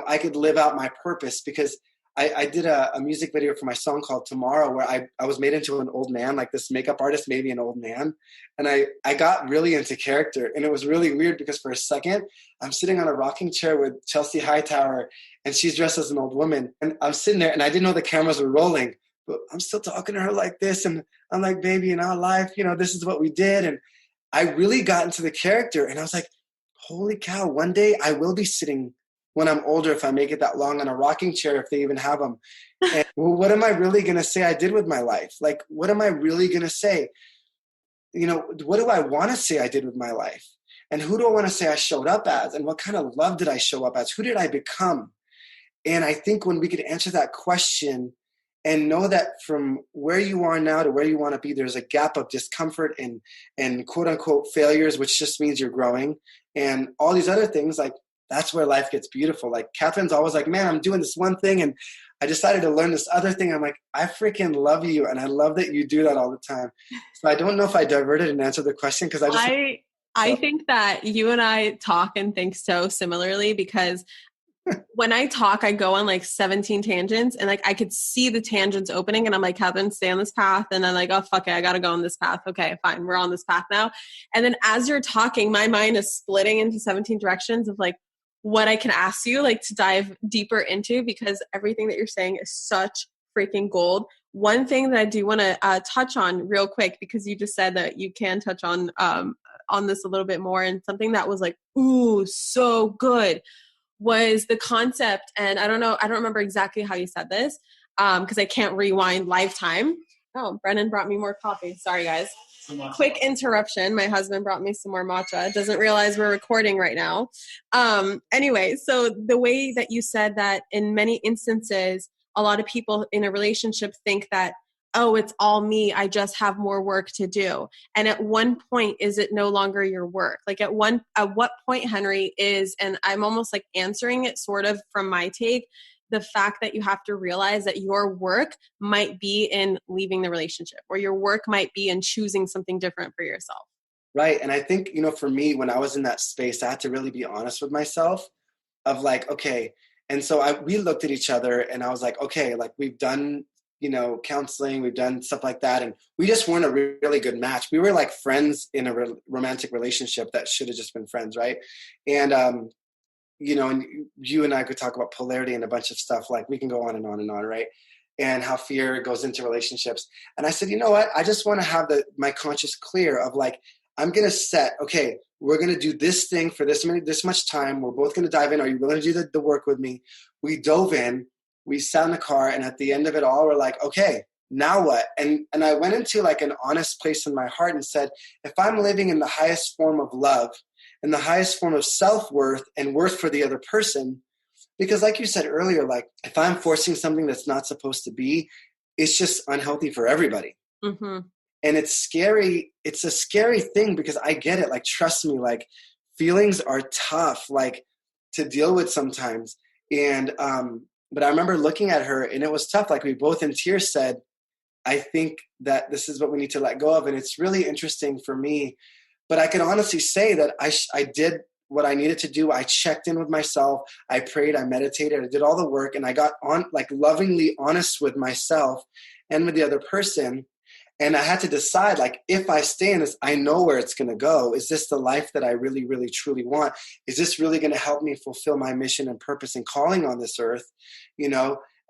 I could live out my purpose, because I did a music video for my song called Tomorrow, where I was made into an old man, like this makeup artist made me an old man. And I got really into character, and it was really weird because for a second I'm sitting on a rocking chair with Chelsea Hightower and she's dressed as an old woman. And I'm sitting there and I didn't know the cameras were rolling, but I'm still talking to her like this. And I'm like, baby, in our life, this is what we did. And I really got into the character, and I was like, holy cow, one day I will be sitting when I'm older, if I make it that long, on a rocking chair, if they even have them. And well, what am I really going to say I did with my life? Like, what am I really going to say? What do I want to say I did with my life? And who do I want to say I showed up as? And what kind of love did I show up as? Who did I become? And I think when we could answer that question and know that from where you are now to where you want to be, there's a gap of discomfort and quote unquote failures, which just means you're growing, and all these other things, like, that's where life gets beautiful. Like, Catherine's always like, man, I'm doing this one thing and I decided to learn this other thing. I'm like, I freaking love you. And I love that you do that all the time. So I don't know if I diverted and answered the question, because I think that you and I talk and think so similarly, because when I talk, I go on like 17 tangents, and like I could see the tangents opening, and I'm like, Catherine, stay on this path. And I'm like, oh, fuck it, I got to go on this path. Okay, fine. We're on this path now. And then as you're talking, my mind is splitting into 17 directions of like what I can ask you, like, to dive deeper into, because everything that you're saying is such freaking gold. One thing that I do want to touch on real quick, because you just said that you can touch on this a little bit more, and something that was like, ooh, so good, was the concept. And I don't remember exactly how you said this, because I can't rewind lifetime. Oh, Brennan brought me more coffee. Sorry, guys. Quick interruption. My husband brought me some more matcha. Doesn't realize we're recording right now. Anyway, so the way that you said that in many instances, a lot of people in a relationship think that, oh, it's all me, I just have more work to do. And at one point, is it no longer your work? Like at what point, Henry, and I'm almost like answering it sort of from my take, the fact that you have to realize that your work might be in leaving the relationship, or your work might be in choosing something different for yourself. Right. And I think, for me, when I was in that space, I had to really be honest with myself of like, okay. And so we looked at each other and I was like, okay, like we've done, counseling, we've done stuff like that. And we just weren't a really good match. We were like friends in a romantic relationship that should have just been friends. Right. And, and you and I could talk about polarity and a bunch of stuff. Like we can go on and on and on, right? And how fear goes into relationships. And I said, you know what? I just want to have my conscience clear of like, I'm going to set, okay, we're going to do this thing for this much time. We're both going to dive in. Are you willing to do the work with me? We dove in, we sat in the car, and at the end of it all, we're like, okay, now what? And I went into like an honest place in my heart and said, if I'm living in the highest form of love, and the highest form of self-worth and worth for the other person. Because like you said earlier, like if I'm forcing something that's not supposed to be, it's just unhealthy for everybody. Mm-hmm. And it's scary. It's a scary thing because I get it. Like, trust me, like feelings are tough, like to deal with sometimes. And, but I remember looking at her and it was tough. Like we both in tears said, I think that this is what we need to let go of. And it's really interesting for me. But I can honestly say that I did what I needed to do. I checked in with myself. I prayed, I meditated, I did all the work, and I got on like lovingly honest with myself and with the other person. And I had to decide, like, if I stay in this, I know where it's going to go. Is this the life that I really, really, truly want? Is this really going to help me fulfill my mission and purpose and calling on this earth?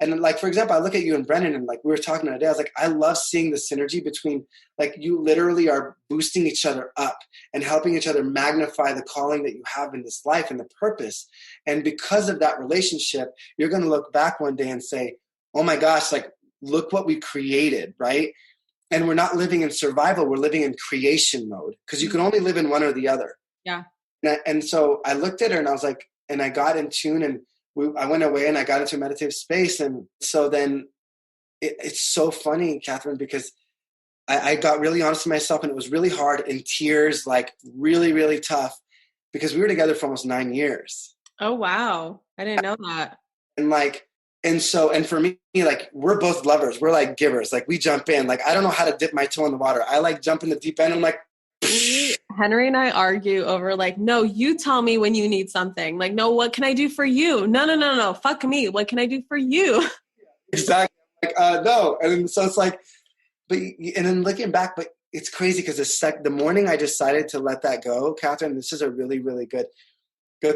And like, for example, I look at you and Brennan and like we were talking the other day, I was like, I love seeing the synergy between like you literally are boosting each other up and helping each other magnify the calling that you have in this life and the purpose. And because of that relationship, you're going to look back one day and say, oh my gosh, like look what we created, right? And we're not living in survival, we're living in creation mode because you can only live in one or the other. Yeah. And so I looked at her and I was like, and I got in tune and I went away and I got into a meditative space. And so then it's so funny, Catherine, because I got really honest with myself and it was really hard in tears, like really, really tough because we were together for almost 9 years. Oh, wow. I didn't know that. And for me, like we're both lovers. We're like givers. Like we jump in, like, I don't know how to dip my toe in the water. I like jump in the deep end. I'm like, Henry and I argue over like, no, you tell me when you need something. Like, no, what can I do for you? No. Fuck me. What can I do for you? Exactly. Like, no. And so it's like, and then looking back, but it's crazy because the morning I decided to let that go, Catherine, this is a really, really good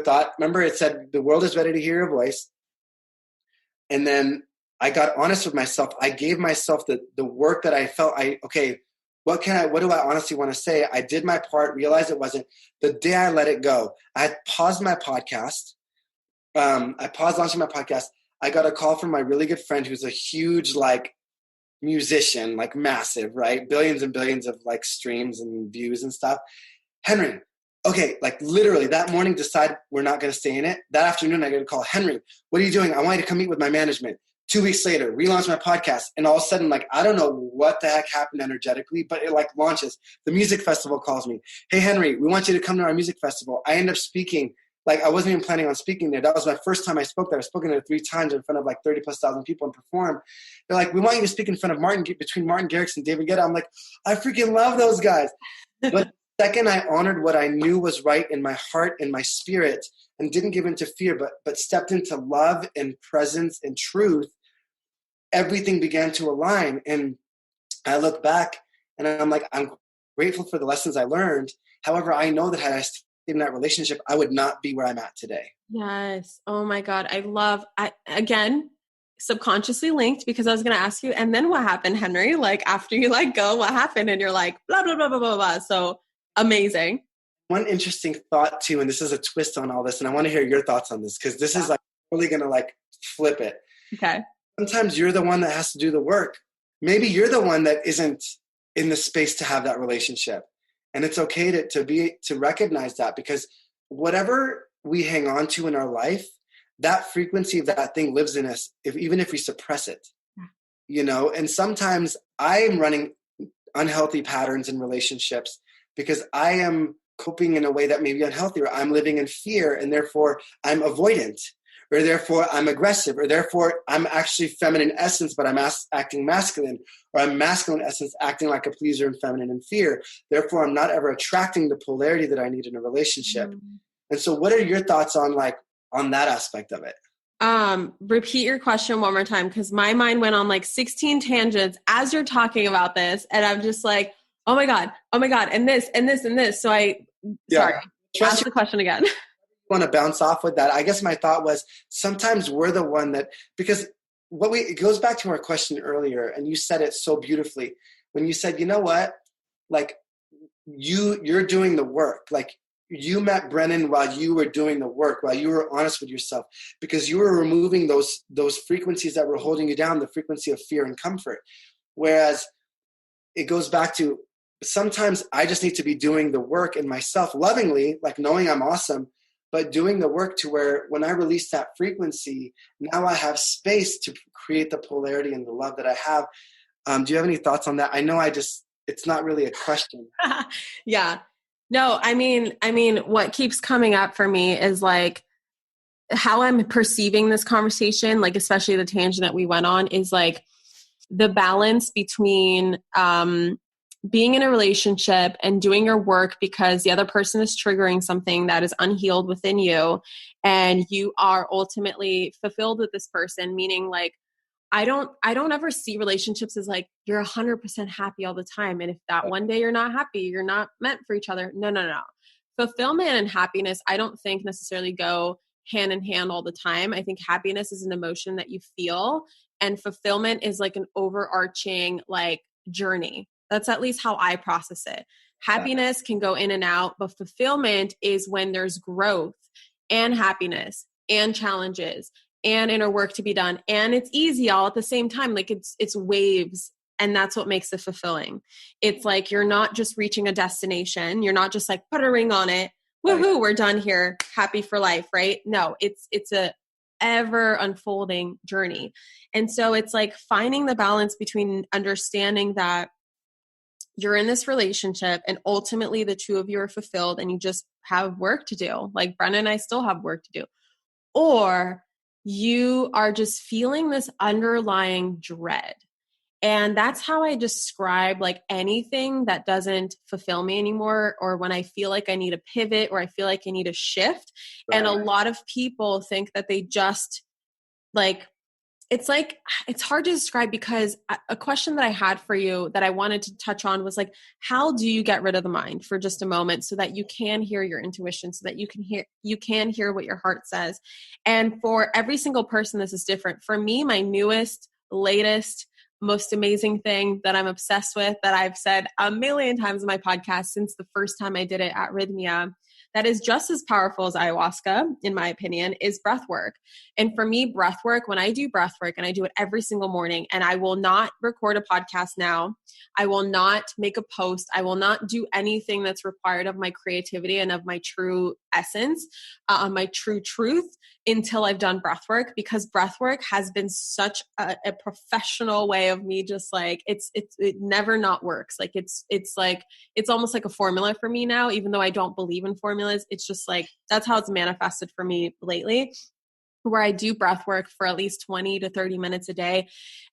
thought. Remember, it said the world is ready to hear your voice. And then I got honest with myself. I gave myself the work that I felt what do I honestly want to say? I did my part, realized it wasn't. The day I let it go, I had paused my podcast. I paused launching my podcast. I got a call from my really good friend who's a huge musician, massive, right? Billions and billions of streams and views and stuff. Henry, okay, literally that morning decide we're not going to stay in it. That afternoon I get a call, Henry, what are you doing? I want you to come meet with my management. 2 weeks later, relaunch my podcast. And all of a sudden, I don't know what the heck happened energetically, but it launches. The music festival calls me. Hey, Henry, we want you to come to our music festival. I end up speaking. I wasn't even planning on speaking there. That was my first time I spoke there. I've spoken there 3 times in front of 30,000+ people and perform. They're like, we want you to speak in front of between Martin Garrix and David Guetta. I'm like, I freaking love those guys. But second, I honored what I knew was right in my heart and my spirit and didn't give into fear, but stepped into love and presence and truth. Everything began to align. And I look back and I'm like, I'm grateful for the lessons I learned. However, I know that had I stayed in that relationship, I would not be where I'm at today. Yes. Oh my God. Again, subconsciously linked because I was going to ask you, and then what happened, Henry? After you let go, what happened? And you're like, blah, blah, blah, blah, blah, blah. So amazing. One interesting thought too, and this is a twist on all this, and I want to hear your thoughts on this because this is really going to flip it. Okay. Sometimes you're the one that has to do the work. Maybe you're the one that isn't in the space to have that relationship. And it's okay to recognize that, because whatever we hang on to in our life, that frequency of that thing lives in us, even if we suppress it. And sometimes I am running unhealthy patterns in relationships because I am coping in a way that may be unhealthy, or I'm living in fear and therefore I'm avoidant, or therefore I'm aggressive, or therefore I'm actually feminine essence, but I'm acting masculine, or I'm masculine essence acting like a pleaser and feminine in fear. Therefore, I'm not ever attracting the polarity that I need in a relationship. Mm-hmm. And so what are your thoughts on that aspect of it? Repeat your question one more time, because my mind went on 16 tangents as you're talking about this. And I'm just like, oh my God, and this, and this, and this. So sorry, ask the question again. Want to bounce off with that. I guess my thought was sometimes we're the one that, because it goes back to our question earlier, and you said it so beautifully when you said, you know what, you're doing the work. You met Brennan while you were doing the work, while you were honest with yourself, because you were removing those frequencies that were holding you down, the frequency of fear and comfort. Whereas it goes back to sometimes I just need to be doing the work in myself lovingly, knowing I'm awesome, but doing the work to where when I release that frequency, now I have space to create the polarity and the love that I have. Do you have any thoughts on that? I know it's not really a question. Yeah. No, I mean, what keeps coming up for me is how I'm perceiving this conversation, especially the tangent that we went on, is the balance between being in a relationship and doing your work because the other person is triggering something that is unhealed within you, and you are ultimately fulfilled with this person, meaning I don't ever see relationships as you're 100% happy all the time. And if that one day you're not happy, you're not meant for each other. No. Fulfillment and happiness, I don't think necessarily go hand in hand all the time. I think happiness is an emotion that you feel, and fulfillment is an overarching journey. That's at least how I process it. Happiness can go in and out, but fulfillment is when there's growth and happiness and challenges and inner work to be done. And it's easy all at the same time. It's waves. And that's what makes it fulfilling. It's you're not just reaching a destination. You're not just put a ring on it. Woohoo, we're done here. Happy for life, right? No, it's a ever unfolding journey. And so it's finding the balance between understanding that you're in this relationship and ultimately the two of you are fulfilled and you just have work to do. Brenna and I still have work to do. Or you are just feeling this underlying dread. And that's how I describe like anything that doesn't fulfill me anymore, or when I feel like I need a pivot or I feel like I need a shift. Right. And a lot of people think that they just like, it's hard to describe, because a question that I had for you that I wanted to touch on was like, how do you get rid of the mind for just a moment so that you can hear your intuition, so that you can hear what your heart says? And for every single person, this is different. For me, my newest, latest, most amazing thing that I'm obsessed with, that I've said a million times in my podcast since the first time I did it at Rhythmia, that is just as powerful as ayahuasca, in my opinion, is breath work. And for me, breath work, when I do breath work, and I do it every single morning, and I will not record a podcast now, I will not make a post, I will not do anything that's required of my creativity and of my true essence, my true truth, until I've done breath work, because breath work has been such a professional way of me just like, it never not works. Like it's almost like a formula for me now, even though I don't believe in formulas. It's just like, that's how it's manifested for me lately, where I do breath work for at least 20 to 30 minutes a day.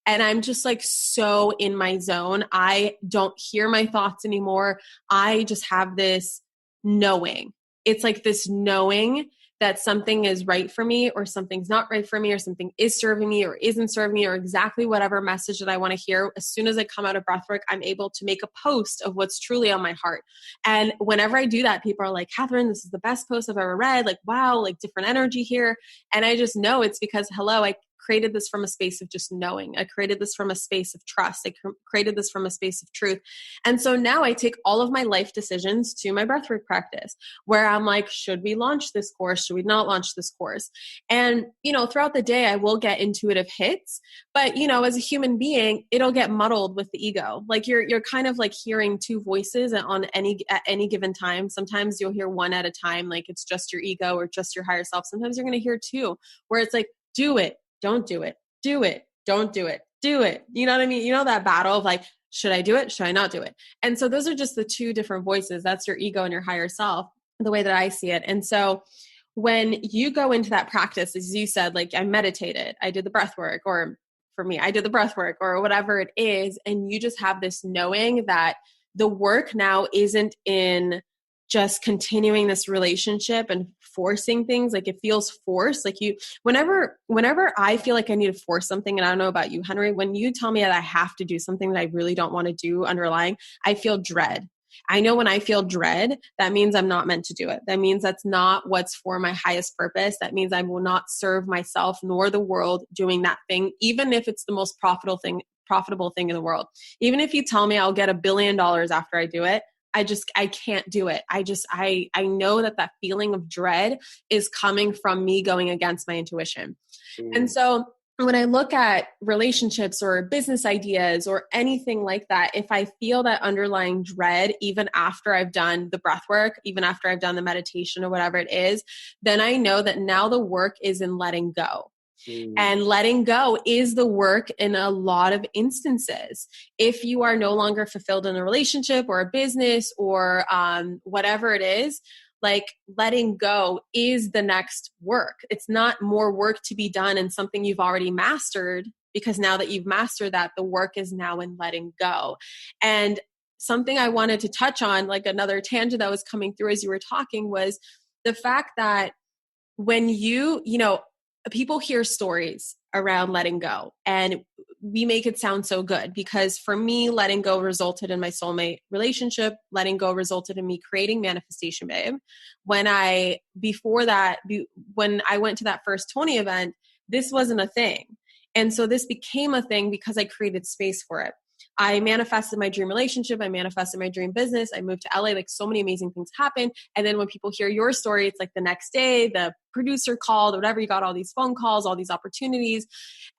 And I'm just like so in my zone. I don't hear my thoughts anymore. I just have this knowing. It's like this knowing that something is right for me, or something's not right for me, or something is serving me or isn't serving me, or exactly whatever message that I want to hear. As soon as I come out of breathwork, I'm able to make a post of what's truly on my heart. And whenever I do that, people are like, Catherine, this is the best post I've ever read. Like, wow, like different energy here. And I just know it's because, hello, I created this from a space of just knowing. I created this from a space of trust. I created this from a space of truth. And so now I take all of my life decisions to my breathwork practice, where I'm like, should we launch this course? Should we not launch this course? And, throughout the day, I will get intuitive hits, but, as a human being, it'll get muddled with the ego. Like you're kind of like hearing two voices at any given time. Sometimes you'll hear one at a time, like it's just your ego or just your higher self. Sometimes you're going to hear two, where it's like, do it. Don't do it. Do it. Don't do it. Do it. You know what I mean? That battle of like, should I do it? Should I not do it? And so those are just the two different voices. That's your ego and your higher self, the way that I see it. And so when you go into that practice, as you said, like I meditated, I did the breath work, or for me, I did the breath work, or whatever it is. And you just have this knowing that the work now isn't in just continuing this relationship and forcing things. Like it feels forced. Like whenever I feel like I need to force something, and I don't know about you, Henry, when you tell me that I have to do something that I really don't want to do underlying, I feel dread. I know when I feel dread, that means I'm not meant to do it. That means that's not what's for my highest purpose. That means I will not serve myself nor the world doing that thing, even if it's the most profitable thing in the world. Even if you tell me I'll get $1 billion after I do it, I can't do it. I know that feeling of dread is coming from me going against my intuition. And so when I look at relationships or business ideas or anything like that, if I feel that underlying dread, even after I've done the breath work, even after I've done the meditation or whatever it is, then I know that now the work is in letting go. And letting go is the work in a lot of instances. If you are no longer fulfilled in a relationship or a business or whatever it is, like letting go is the next work. It's not more work to be done in something you've already mastered, because now that you've mastered that, the work is now in letting go. And something I wanted to touch on, like another tangent that was coming through as you were talking, was the fact that when people hear stories around letting go, and we make it sound so good, because for me, letting go resulted in my soulmate relationship. Letting go resulted in me creating Manifestation Babe. When I went to that first Tony event, this wasn't a thing. And so this became a thing because I created space for it. I manifested my dream relationship. I manifested my dream business. I moved to LA. Like so many amazing things happened. And then when people hear your story, it's like the next day, the producer called or whatever, you got all these phone calls, all these opportunities.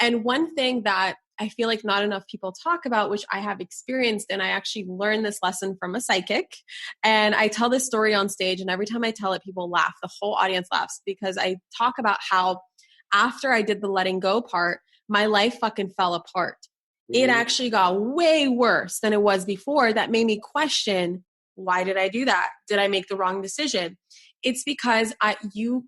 And one thing that I feel like not enough people talk about, which I have experienced, and I actually learned this lesson from a psychic. And I tell this story on stage, and every time I tell it, people laugh. The whole audience laughs, because I talk about how after I did the letting go part, my life fucking fell apart. It actually got way worse than it was before. That made me question, why did I do that? Did I make the wrong decision? It's because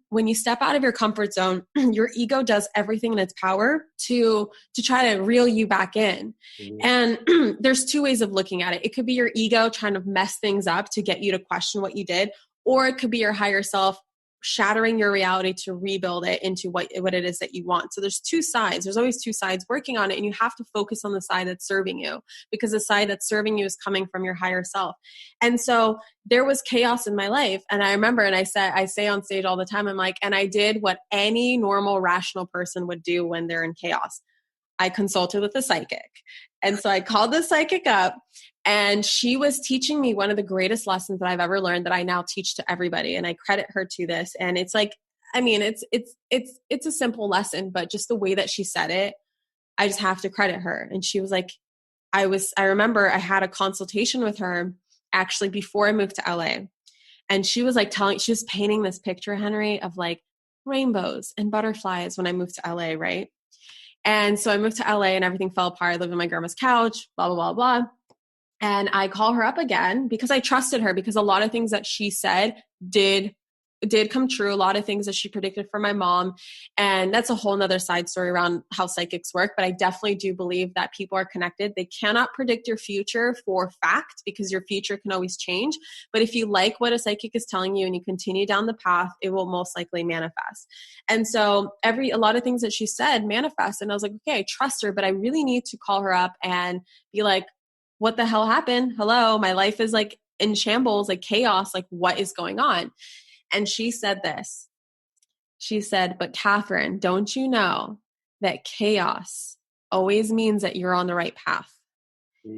when you step out of your comfort zone, your ego does everything in its power to try to reel you back in. And there's two ways of looking at it. It could be your ego trying to mess things up to get you to question what you did, or it could be your higher self shattering your reality to rebuild it into what it is that you want. So there's two sides. There's always two sides working on it, and you have to focus on the side that's serving you, because the side that's serving you is coming from your higher self. And so there was chaos in my life. And I remember, and I say on stage all the time, I'm like, and I did what any normal, rational person would do when they're in chaos. I consulted with a psychic. And so I called the psychic up, and she was teaching me one of the greatest lessons that I've ever learned that I now teach to everybody. And I credit her to this. And it's like, I mean, it's a simple lesson, but just the way that she said it, I just have to credit her. And she was like, I remember I had a consultation with her actually before I moved to LA. And she was like she was painting this picture, Henry, of like rainbows and butterflies when I moved to LA, right? And so I moved to LA and everything fell apart. I lived on my grandma's couch, blah, blah, blah, blah. And I call her up again because I trusted her, because a lot of things that she said did come true. A lot of things that she predicted for my mom. And that's a whole nother side story around how psychics work. But I definitely do believe that people are connected. They cannot predict your future for fact, because your future can always change. But if you like what a psychic is telling you and you continue down the path, it will most likely manifest. And so a lot of things that she said manifest. And I was like, okay, I trust her, but I really need to call her up and be like, what the hell happened? Hello, my life is like in shambles, like chaos, like what is going on? And she said this. She said, but Catherine, don't you know that chaos always means that you're on the right path?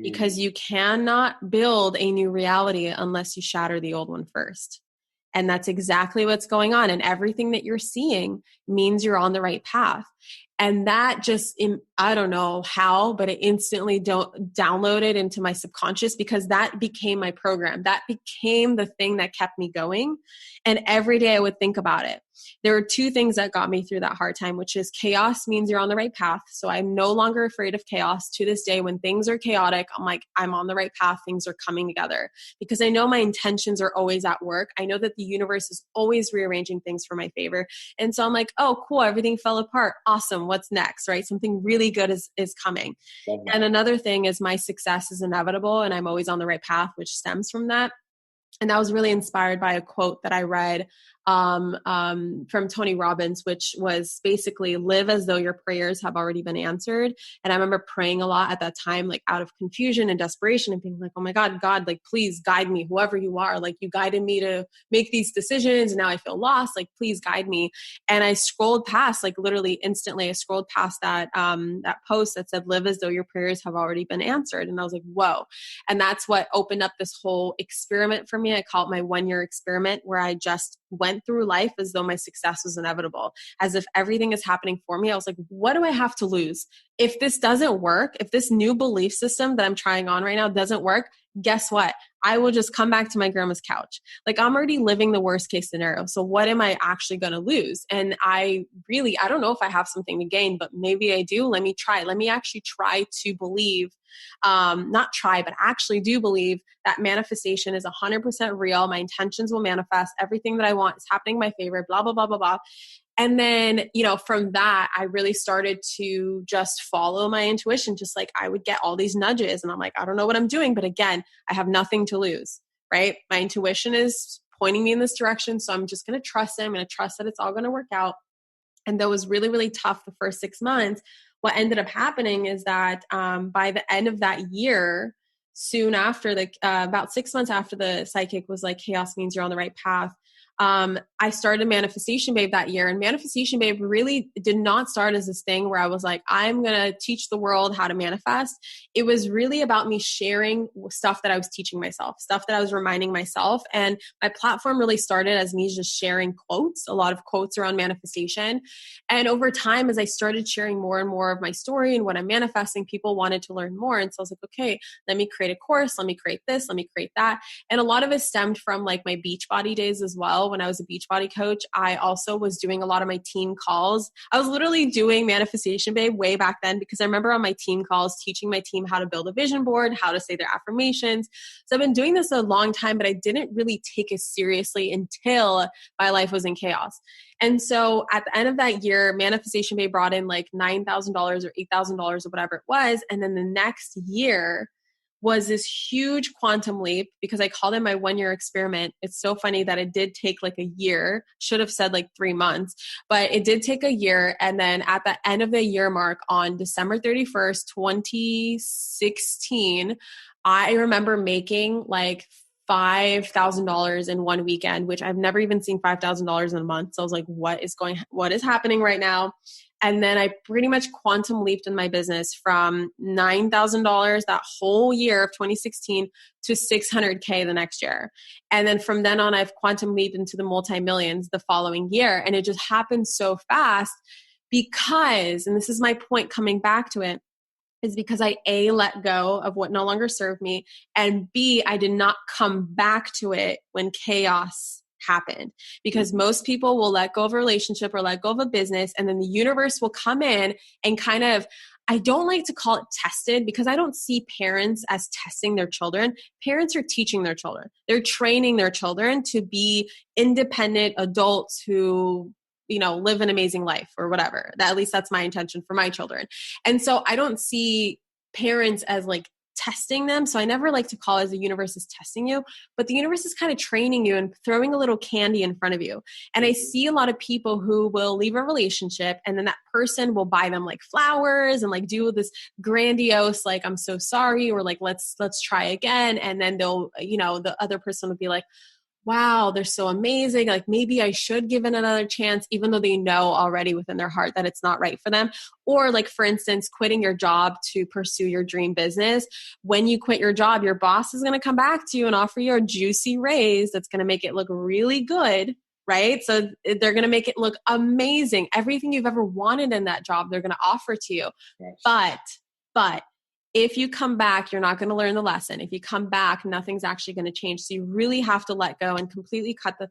Because you cannot build a new reality unless you shatter the old one first. And that's exactly what's going on. And everything that you're seeing means you're on the right path. And that just, I don't know how, but it instantly downloaded into my subconscious, because that became my program. That became the thing that kept me going. And every day I would think about it. There were two things that got me through that hard time, which is chaos means you're on the right path. So I'm no longer afraid of chaos. To this day, when things are chaotic, I'm like, I'm on the right path. Things are coming together, because I know my intentions are always at work. I know that the universe is always rearranging things for my favor. And so I'm like, oh, cool. Everything fell apart. Awesome. What's next, right? Something really good is coming. And another thing is my success is inevitable, and I'm always on the right path, which stems from that. And that was really inspired by a quote that I read from Tony Robbins, which was basically live as though your prayers have already been answered. And I remember praying a lot at that time, like out of confusion and desperation, and being like, oh my God, like, please guide me, whoever you are. Like, you guided me to make these decisions, and now I feel lost. Like, please guide me. And I scrolled past, like literally instantly, I scrolled past that post that said, live as though your prayers have already been answered. And I was like, whoa. And that's what opened up this whole experiment for me. I call it my 1-year experiment, where I just went through life as though my success was inevitable, as if everything is happening for me. I was like, what do I have to lose? If this doesn't work, if this new belief system that I'm trying on right now doesn't work, guess what? I will just come back to my grandma's couch. Like, I'm already living the worst case scenario. So what am I actually going to lose? And I don't know if I have something to gain, but maybe I do. Let me try. Let me actually try to believe, not try, but actually do believe that manifestation is 100% real. My intentions will manifest. Everything that I want is happening in my favor, blah, blah, blah, blah, blah. And then, from that, I really started to just follow my intuition. Just like I would get all these nudges and I'm like, I don't know what I'm doing. But again, I have nothing to lose, right? My intuition is pointing me in this direction. So I'm just going to trust it. I'm going to trust that it's all going to work out. And that was really, really tough the first 6 months. What ended up happening is that by the end of that year, soon after about 6 months after the psychic was like, chaos means you're on the right path, I started Manifestation Babe that year. And Manifestation Babe really did not start as this thing where I was like, I'm going to teach the world how to manifest. It was really about me sharing stuff that I was teaching myself, stuff that I was reminding myself. And my platform really started as me just sharing quotes, a lot of quotes around manifestation. And over time, as I started sharing more and more of my story and what I'm manifesting, people wanted to learn more. And so I was like, okay, let me create a course. Let me create this. Let me create that. And a lot of it stemmed from like my Beachbody days as well, well when I was a Beachbody coach, I also was doing a lot of my team calls. I was literally doing Manifestation Babe way back then because I remember on my team calls teaching my team how to build a vision board, how to say their affirmations. So I've been doing this a long time, but I didn't really take it seriously until my life was in chaos. And so at the end of that year, Manifestation Babe brought in like $9,000 or $8,000 or whatever it was. And then the next year was this huge quantum leap because I called it my 1-year experiment. It's so funny that it did take like a year, should have said like 3 months, but it did take a year. And then at the end of the year mark on December 31st, 2016, I remember making like $5,000 in one weekend, which I've never even seen $5,000 in a month. So I was like, what is happening right now? And then I pretty much quantum leaped in my business from $9,000 that whole year of 2016 to $600K the next year. And then from then on, I've quantum leaped into the multi-millions the following year. And it just happened so fast because, and this is my point coming back to it, is because I A, let go of what no longer served me, and B, I did not come back to it when chaos happened. Because most people will let go of a relationship or let go of a business, and then the universe will come in and kind of, I don't like to call it tested because I don't see parents as testing their children. Parents are teaching their children. They're training their children to be independent adults who live an amazing life or whatever. At least that's my intention for my children. And so I don't see parents as like testing them. So I never like to call it as the universe is testing you, but the universe is kind of training you and throwing a little candy in front of you. And I see a lot of people who will leave a relationship and then that person will buy them like flowers and like do this grandiose, like, I'm so sorry, or like, let's try again. And then they'll, the other person will be like, wow, they're so amazing. Like maybe I should give it another chance, even though they know already within their heart that it's not right for them. Or like, for instance, quitting your job to pursue your dream business. When you quit your job, your boss is going to come back to you and offer you a juicy raise that's going to make it look really good, right? So they're going to make it look amazing. Everything you've ever wanted in that job, they're going to offer to you. Yes. But if you come back, you're not going to learn the lesson. If you come back, nothing's actually going to change. So you really have to let go and completely cut the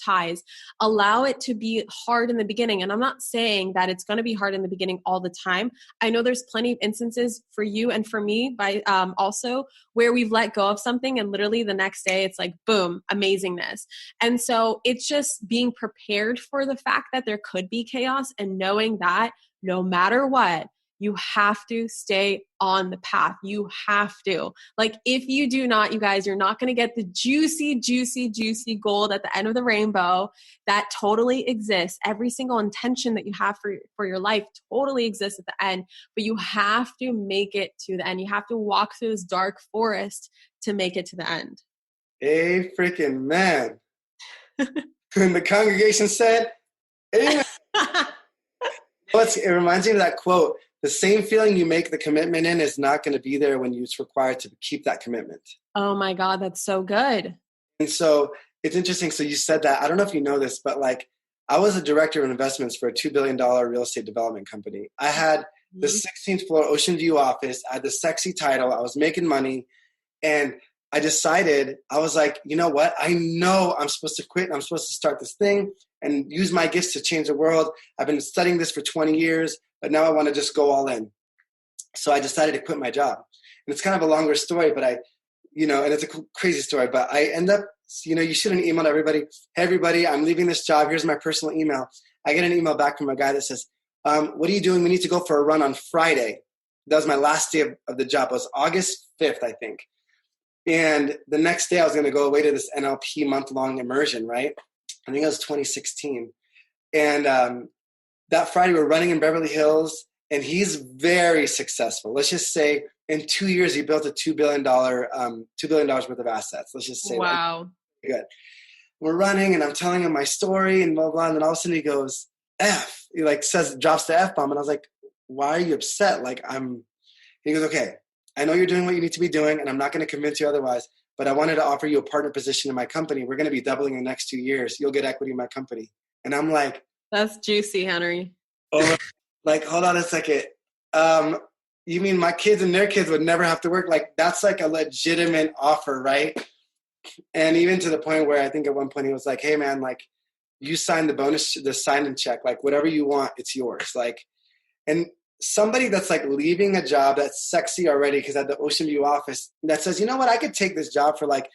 ties. Allow it to be hard in the beginning. And I'm not saying that it's going to be hard in the beginning all the time. I know there's plenty of instances for you and for me also where we've let go of something and literally the next day it's like, boom, amazingness. And so it's just being prepared for the fact that there could be chaos and knowing that no matter what, you have to stay on the path. You have to. Like if you do not, you guys, you're not going to get the juicy, juicy, juicy gold at the end of the rainbow that totally exists. Every single intention that you have for your life totally exists at the end, but you have to make it to the end. You have to walk through this dark forest to make it to the end. Hey, freaking man. And the congregation said, amen. It reminds me of that quote. The same feeling you make the commitment in is not going to be there when it's required to keep that commitment. Oh my God, that's so good. And so it's interesting. So you said that. I don't know if you know this, but like I was a director of investments for a $2 billion real estate development company. I had the 16th floor Ocean View office. I had the sexy title. I was making money. And I decided, I was like, you know what? I know I'm supposed to quit. I'm supposed to start this thing and use my gifts to change the world. I've been studying this for 20 years, but now I want to just go all in. So I decided to quit my job. And it's kind of a longer story, but and it's a crazy story, but I end up, you shoot an email to everybody. Hey, everybody, I'm leaving this job. Here's my personal email. I get an email back from a guy that says, what are you doing? We need to go for a run on Friday. That was my last day of the job. It was August 5th, I think. And the next day I was going to go away to this NLP month-long immersion, right? I think it was 2016. And that Friday we're running in Beverly Hills and he's very successful. Let's just say in 2 years, he built a $2 billion worth of assets. Let's just say wow. That. Good. We're running and I'm telling him my story and blah, blah. And then all of a sudden he goes, F. He drops the F-bomb. And I was like, why are you upset? He goes, okay, I know you're doing what you need to be doing and I'm not going to convince you otherwise, but I wanted to offer you a partner position in my company. We're going to be doubling in the next 2 years. You'll get equity in my company. And I'm like, that's juicy, Henry. Oh, hold on a second. You mean my kids and their kids would never have to work? Like, that's like a legitimate offer, right? And even to the point where I think at one point he was like, hey man, like you signed the sign-in check, like whatever you want, it's yours. Like, and somebody that's like leaving a job that's sexy already because at the Ocean View office that says, you know what, I could take this job for like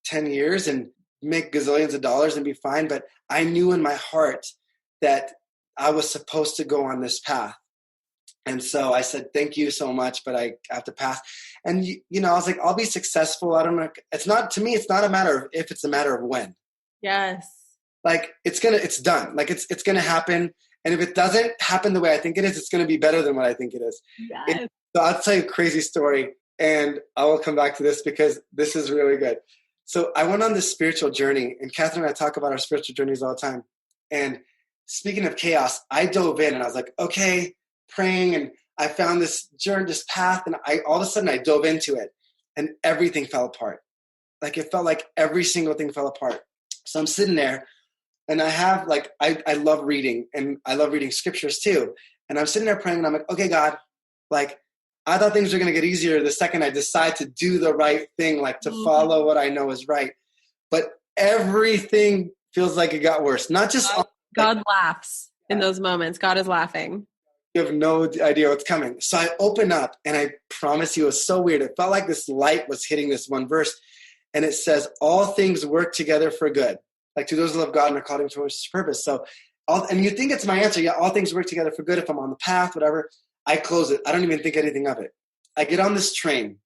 10 years and make gazillions of dollars and be fine. But I knew in my heart that I was supposed to go on this path. And so I said, thank you so much, but I have to pass. And, you know, I was like, I'll be successful. I don't know. It's not, to me, it's not a matter of if, it's a matter of when. Yes. Like it's done. Like it's going to happen. And if it doesn't happen the way I think it is, it's going to be better than what I think it is. Yes. So I'll tell you a crazy story, and I will come back to this because this is really good. So I went on this spiritual journey, and Catherine and I talk about our spiritual journeys all the time. And speaking of chaos, I dove in and I was like, okay, praying, and I found this journey, this path, and all of a sudden I dove into it, and everything fell apart. Like it felt like every single thing fell apart. So I'm sitting there, and I have like, I love reading, and I love reading scriptures too. And I'm sitting there praying, and I'm like, okay, God, like I thought things were going to get easier the second I decide to do the right thing, like to follow what I know is right. But everything feels like it got worse. Not just God laughs in those moments. God is laughing. You have no idea what's coming. So I open up, and I promise you, it was so weird. It felt like this light was hitting this one verse, and it says, all things work together for good. Like to those who love God and are called into His purpose. So, and you think it's my answer. Yeah, all things work together for good if I'm on the path, whatever. I close it. I don't even think anything of it. I get on this train,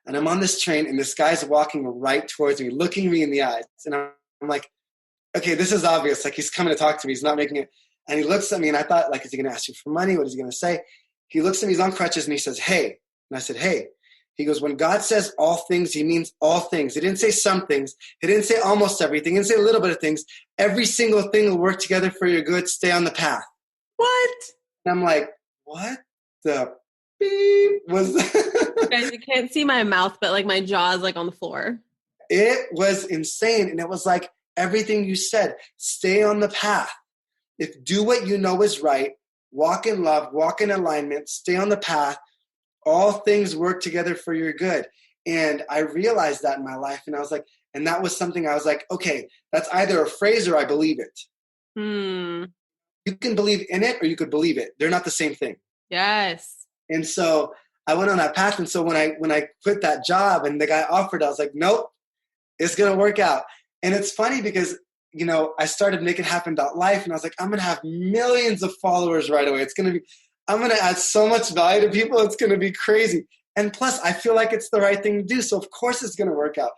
and I'm on this train, and this guy's walking right towards me, looking me in the eyes. And I'm like, okay, this is obvious. Like he's coming to talk to me. He's not making it. And he looks at me, and I thought, like, is he going to ask you for money? What is he going to say? He looks at me, he's on crutches, and he says, hey. And I said, hey. He goes, when God says all things, He means all things. He didn't say some things. He didn't say almost everything. He didn't say a little bit of things. Every single thing will work together for your good. Stay on the path. What? And I'm like, what the beep was that? Guys, you can't see my mouth, but like my jaw is like on the floor. It was insane. And it was like everything you said. Stay on the path. Do what you know is right. Walk in love. Walk in alignment. Stay on the path. All things work together for your good. And I realized that in my life. And I was like, and that was something I was like, okay, that's either a phrase or I believe it. You can believe in it or you could believe it. They're not the same thing. Yes. And so I went on that path. And so when I quit that job and the guy offered, I was like, nope, it's going to work out. And it's funny because, you know, I started MakeItHappen.Life, and I was like, I'm going to have millions of followers right away. I'm going to add so much value to people. It's going to be crazy. And plus, I feel like it's the right thing to do. So, of course, it's going to work out.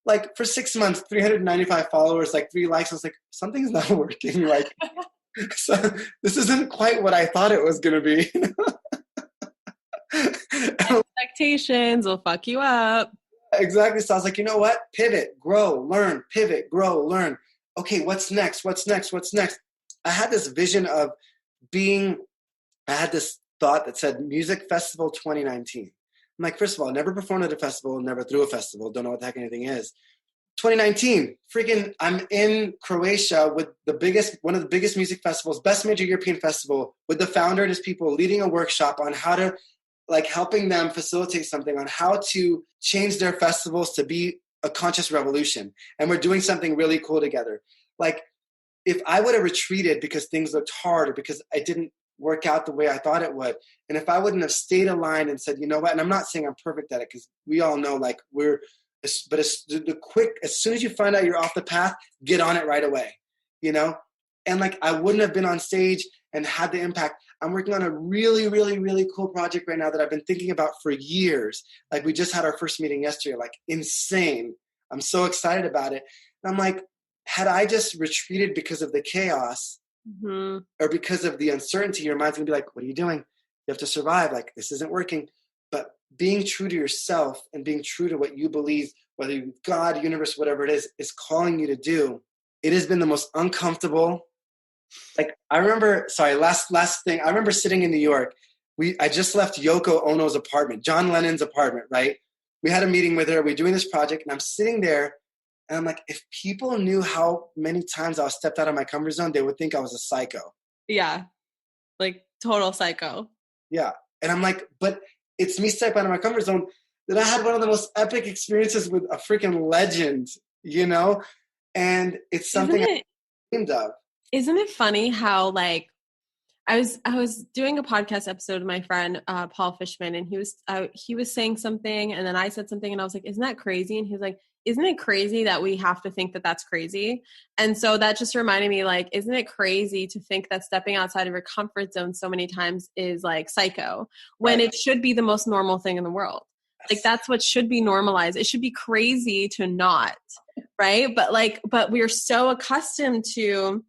Like, for 6 months, 395 followers, like 3 likes. I was like, something's not working. Like, so this isn't quite what I thought it was going to be. Expectations will fuck you up. Exactly. So I was like, you know what? Pivot, grow, learn, pivot, grow, learn. Okay, what's next? What's next? What's next? I had this vision of I had this thought that said Music Festival 2019. I'm like, first of all, never performed at a festival, never threw a festival, don't know what the heck anything is. 2019, freaking, I'm in Croatia with one of the biggest music festivals, best major European festival, with the founder and his people leading a workshop on how to, like, helping them facilitate something on how to change their festivals to be a conscious revolution. And we're doing something really cool together. Like, if I would have retreated because things looked hard or because I didn't work out the way I thought it would, and if I wouldn't have stayed aligned and said, you know what, and I'm not saying I'm perfect at it because we all know, like, but as soon as you find out you're off the path, get on it right away, you know? And like, I wouldn't have been on stage and had the impact. I'm working on a really, really, really cool project right now that I've been thinking about for years. Like, we just had our first meeting yesterday, like, insane. I'm so excited about it. And I'm like, had I just retreated because of the chaos or because of the uncertainty, your mind's gonna be like, what are you doing? You have to survive. Like, this isn't working. But being true to yourself and being true to what you believe, whether you God, universe, whatever it is calling you to do, it has been the most uncomfortable. Like, I remember, last thing, I remember sitting in New York. I just left Yoko Ono's apartment, John Lennon's apartment, right? We had a meeting with her. We're doing this project, and I'm sitting there, and I'm like, if people knew how many times I was stepped out of my comfort zone, they would think I was a psycho. Yeah. Like, total psycho. Yeah. And I'm like, but it's me stepping out of my comfort zone. that I had one of the most epic experiences with a freaking legend, you know? And it's something I dreamed of. Isn't it funny how like I was doing a podcast episode with my friend Paul Fishman, and he was saying something, and then I said something, and I was like, "Isn't that crazy?" And he was like, "Isn't it crazy that we have to think that that's crazy?" And so that just reminded me, like, isn't it crazy to think that stepping outside of your comfort zone so many times is like psycho, when it should be the most normal thing in the world? Like that's what should be normalized. It should be crazy to not, right? But we're so accustomed to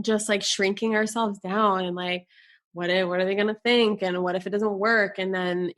just like shrinking ourselves down and like, what are they going to think? And what if it doesn't work? And then,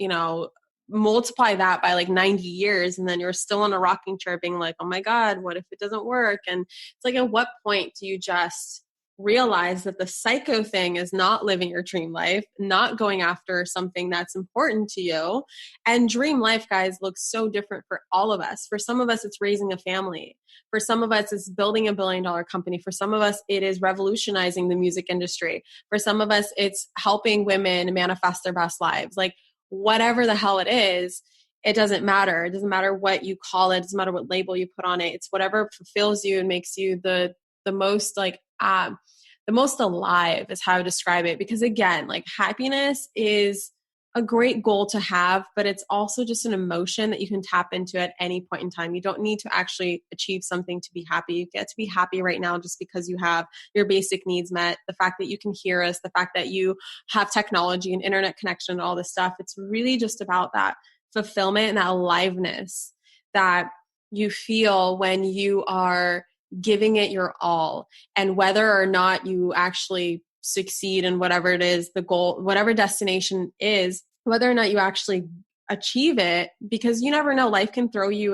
multiply that by like 90 years. And then you're still on a rocking chair being like, oh my God, what if it doesn't work? And it's like, at what point do you just realize that the psycho thing is not living your dream life, not going after something that's important to you? And dream life, guys, looks so different for all of us. For some of us, it's raising a family. For some of us, it's building $1 billion company. For some of us, it is revolutionizing the music industry. For some of us, it's helping women manifest their best lives. Like whatever the hell it is, it doesn't matter. It doesn't matter what you call it. It doesn't matter what label you put on it. It's whatever fulfills you and makes you the most like, the most alive is how I describe it. Because again, like happiness is a great goal to have, but it's also just an emotion that you can tap into at any point in time. You don't need to actually achieve something to be happy. You get to be happy right now just because you have your basic needs met. The fact that you can hear us, the fact that you have technology and internet connection and all this stuff. It's really just about that fulfillment and that aliveness that you feel when you are giving it your all. And whether or not you actually succeed in whatever it is, the goal, whatever destination is, whether or not you actually achieve it, because you never know, life can throw you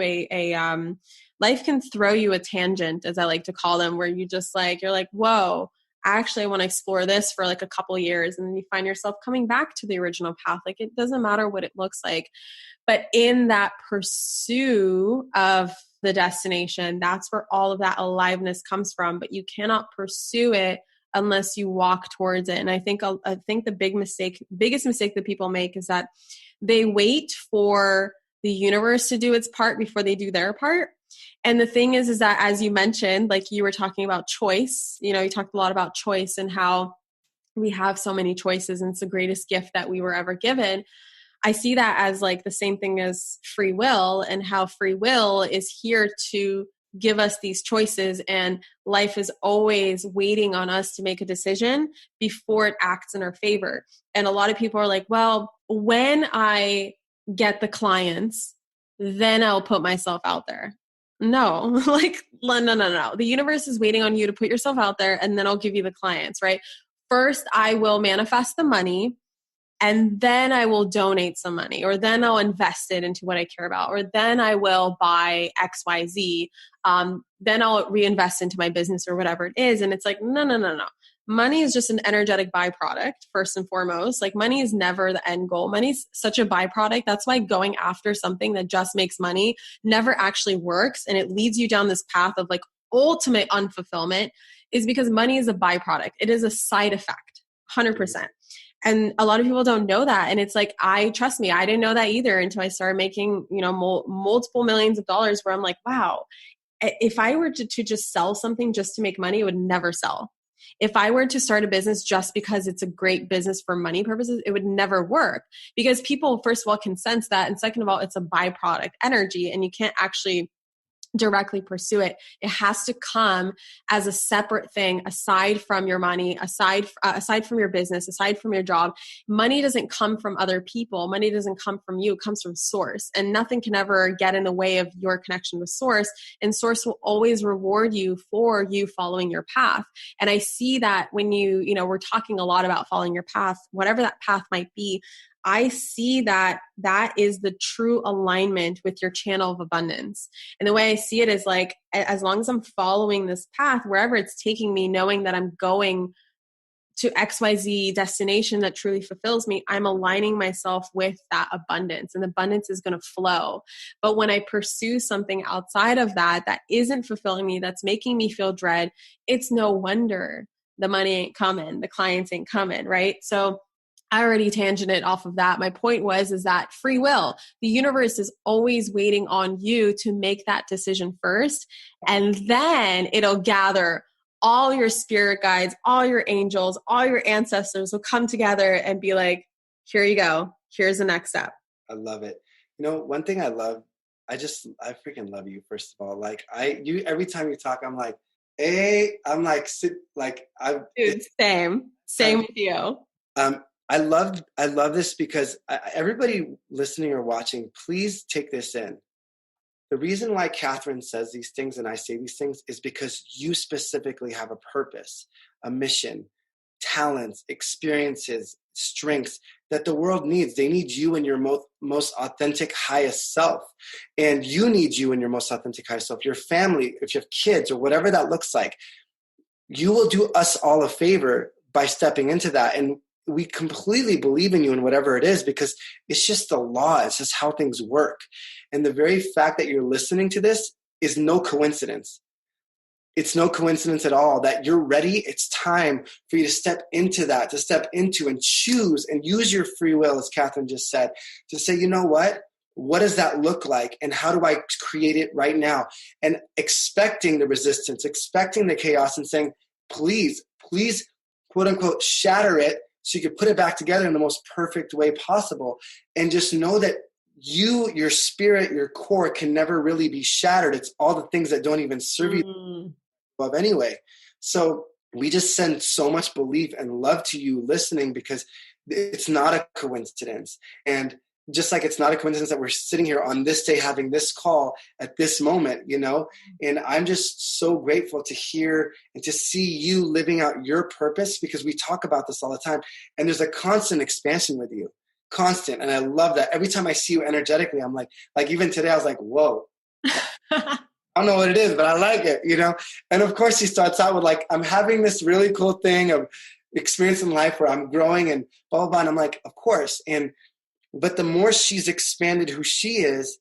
life can throw you a tangent, as I like to call them, where you just like, you're like, whoa, actually I want to explore this for like a couple years. And then you find yourself coming back to the original path. Like it doesn't matter what it looks like, but in that pursuit of the destination, that's where all of that aliveness comes from. But you cannot pursue it unless you walk towards it. And I think the biggest mistake that people make is that they wait for the universe to do its part before they do their part. And the thing is that, as you mentioned, like you were talking about choice, you talked a lot about choice and how we have so many choices and it's the greatest gift that we were ever given. I see that as like the same thing as free will, and how free will is here to give us these choices, and life is always waiting on us to make a decision before it acts in our favor. And a lot of people are like, well, when I get the clients, then I'll put myself out there. No, like, no. The universe is waiting on you to put yourself out there, and then I'll give you the clients, right? First, I will manifest the money, and then I will donate some money, or then I'll invest it into what I care about, or then I will buy XYZ. Then I'll reinvest into my business or whatever it is. And it's like, no. Money is just an energetic byproduct, first and foremost. Like money is never the end goal. Money's such a byproduct. That's why going after something that just makes money never actually works. And it leads you down this path of like ultimate unfulfillment, is because money is a byproduct. It is a side effect, 100%. And a lot of people don't know that. And it's like, trust me, I didn't know that either until I started making, multiple millions of dollars, where I'm like, wow, if I were to just sell something just to make money, it would never sell. If I were to start a business just because it's a great business for money purposes, it would never work, because people, first of all, can sense that. And second of all, it's a byproduct energy, and you can't actually directly pursue it. It has to come as a separate thing, aside from your money, aside from your business, aside from your job. Money doesn't come from other people. Money doesn't come from you. It comes from source, and nothing can ever get in the way of your connection with source. And source will always reward you for you following your path. And I see that when we're talking a lot about following your path, whatever that path might be, I see that is the true alignment with your channel of abundance. And the way I see it is like, as long as I'm following this path, wherever it's taking me, knowing that I'm going to XYZ destination that truly fulfills me, I'm aligning myself with that abundance, and abundance is going to flow. But when I pursue something outside of that isn't fulfilling me, that's making me feel dread, it's no wonder the money ain't coming, the clients ain't coming, right? So I already tangented off of that. My point is that free will, the universe is always waiting on you to make that decision first. And then it'll gather all your spirit guides, all your angels, all your ancestors will come together and be like, here you go. Here's the next step. I love it. You know, one thing I love, I freaking love you, first of all. Like every time you talk, I'm like, hey, I'm like, Dude, same with you. I love this because everybody listening or watching, please take this in. The reason why Catherine says these things and I say these things is because you specifically have a purpose, a mission, talents, experiences, strengths that the world needs. They need you in your most authentic, highest self. And you need you in your most authentic, highest self. Your family, if you have kids or whatever that looks like, you will do us all a favor by stepping into that. And we completely believe in you in whatever it is, because it's just the law. It's just how things work. And the very fact that you're listening to this is no coincidence. It's no coincidence at all that you're ready. It's time for you to step into that, to step into and choose and use your free will, as Catherine just said, to say, you know what? What does that look like? And how do I create it right now? And expecting the resistance, expecting the chaos, and saying, please, quote unquote, shatter it so you can put it back together in the most perfect way possible. And just know that your spirit, your core can never really be shattered. It's all the things that don't even serve you above anyway. So we just send so much belief and love to you listening, because it's not a coincidence. And just like it's not a coincidence that we're sitting here on this day having this call at this moment, you know, and I'm just so grateful to hear and to see you living out your purpose, because we talk about this all the time and there's a constant expansion with you, constant. And I love that. Every time I see you energetically, I'm like even today, I was like, whoa, I don't know what it is, but I like it, you know? And of course he starts out with like, I'm having this really cool thing of experience in life where I'm growing and blah, blah, blah. And I'm like, of course. But the more she's expanded who she is,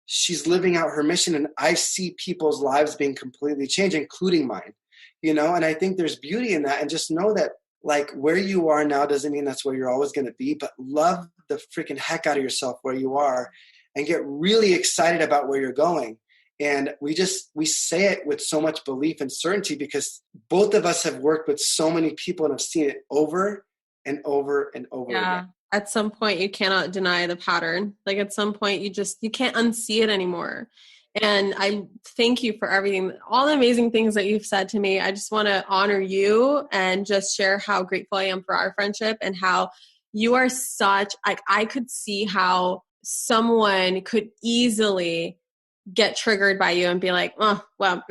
she's living out her mission. And I see people's lives being completely changed, including mine, you know? And I think there's beauty in that. And just know that like where you are now doesn't mean that's where you're always going to be, but love the freaking heck out of yourself where you are and get really excited about where you're going. And we say it with so much belief and certainty, because both of us have worked with so many people and have seen it over and over and over again. At some point you cannot deny the pattern. Like at some point you can't unsee it anymore. And I thank you for everything, all the amazing things that you've said to me. I just want to honor you and just share how grateful I am for our friendship and how you are such, like I could see how someone could easily get triggered by you and be like, oh, well,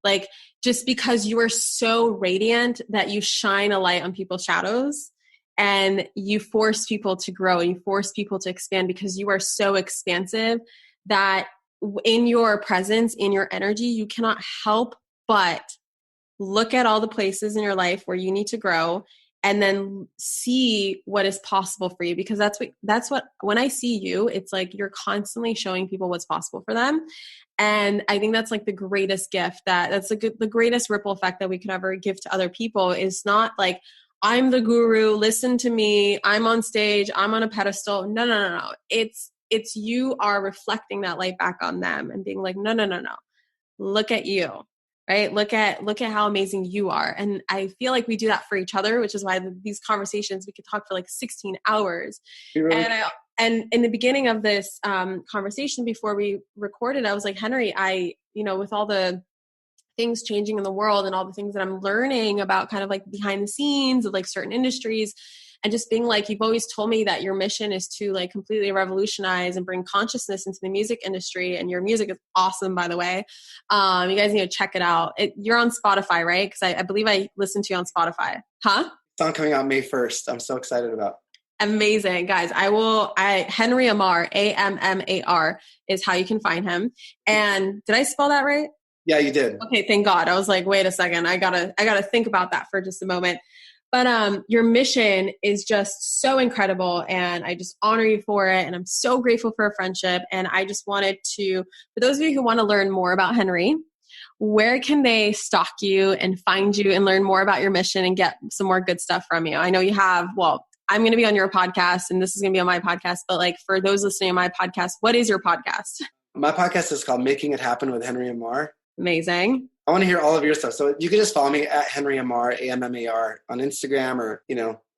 like just because you are so radiant that you shine a light on people's shadows. And you force people to grow and you force people to expand because you are so expansive that in your presence, in your energy, you cannot help but look at all the places in your life where you need to grow and then see what is possible for you. Because that's what, when I see you, it's like you're constantly showing people what's possible for them. And I think that's like the greatest gift the greatest ripple effect that we could ever give to other people is not like, I'm the guru, listen to me, I'm on stage, I'm on a pedestal. No. It's you are reflecting that light back on them and being like, no. Look at you, right? Look at how amazing you are. And I feel like we do that for each other, which is why these conversations, we could talk for like 16 hours. Really? And in the beginning of this conversation before we recorded, I was like, Henry, with all the things changing in the world and all the things that I'm learning about kind of like behind the scenes of like certain industries and just being like, you've always told me that your mission is to like completely revolutionize and bring consciousness into the music industry. And your music is awesome, by the way. You guys need to check it out. You're on Spotify, right? Because I believe I listened to you on Spotify. Huh? Song coming out May 1st. I'm so excited about. Amazing, guys. Henry Ammar, Ammar is how you can find him. And did I spell that right? Yeah, you did. Okay, thank God. I was like, wait a second. I gotta think about that for just a moment. But your mission is just so incredible, and I just honor you for it. And I'm so grateful for our friendship. And I just wanted to, for those of you who want to learn more about Henry, where can they stalk you and find you and learn more about your mission and get some more good stuff from you? I know you have, I'm going to be on your podcast and this is going to be on my podcast. But like for those listening to my podcast, what is your podcast? My podcast is called Making It Happen with Henry Ammar. Amazing. I want to hear all of your stuff. So you can just follow me at Henry Ammar, Ammar on Instagram or,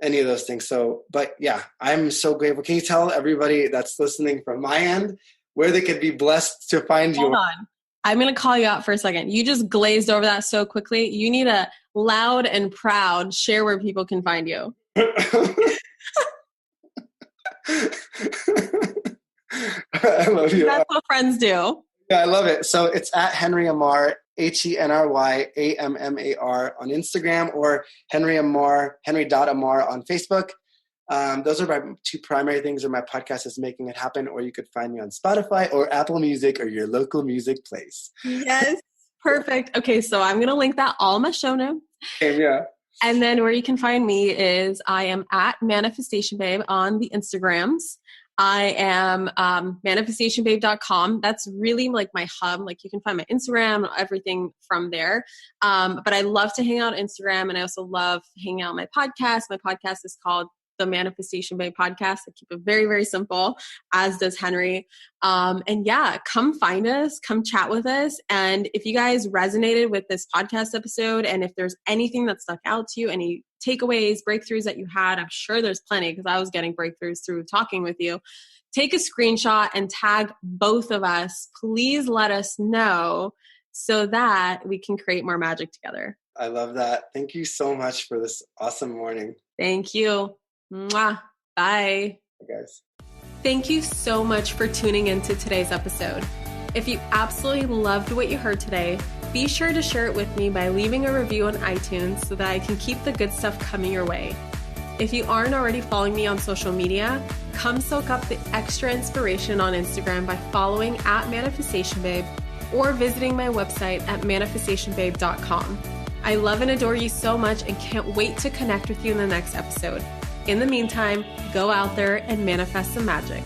any of those things. So, but yeah, I'm so grateful. Can you tell everybody that's listening from my end where they could be blessed to find you? Hold on. I'm going to call you out for a second. You just glazed over that so quickly. You need a loud and proud share where people can find you. I love you. That's what friends do. Yeah, I love it. So it's at Henry Ammar, HenryAmmar on Instagram, or Henry.Ammar on Facebook. Those are my two primary things, or my podcast is Making It Happen, or you could find me on Spotify or Apple Music or your local music place. Yes. Perfect. Okay. So I'm going to link that all in my show notes. Okay, yeah. And then where you can find me is I am at Manifestation Babe on the Instagrams. I am manifestationbabe.com. That's really like my hub. Like you can find my Instagram, everything from there. But I love to hang out on Instagram, and I also love hanging out on my podcast. My podcast is called the Manifestation Babe Podcast. I keep it very, very simple, as does Henry. And yeah, come find us, come chat with us. And if you guys resonated with this podcast episode, and if there's anything that stuck out to you, any takeaways, breakthroughs that you had, I'm sure there's plenty because I was getting breakthroughs through talking with you. Take a screenshot and tag both of us. Please let us know so that we can create more magic together. I love that. Thank you so much for this awesome morning. Thank you. Mwah. Bye. Bye, guys. Thank you so much for tuning into today's episode. If you absolutely loved what you heard today, be sure to share it with me by leaving a review on iTunes so that I can keep the good stuff coming your way. If you aren't already following me on social media, come soak up the extra inspiration on Instagram by following at Manifestation Babe or visiting my website at manifestationbabe.com. I love and adore you so much and can't wait to connect with you in the next episode. In the meantime, go out there and manifest some magic.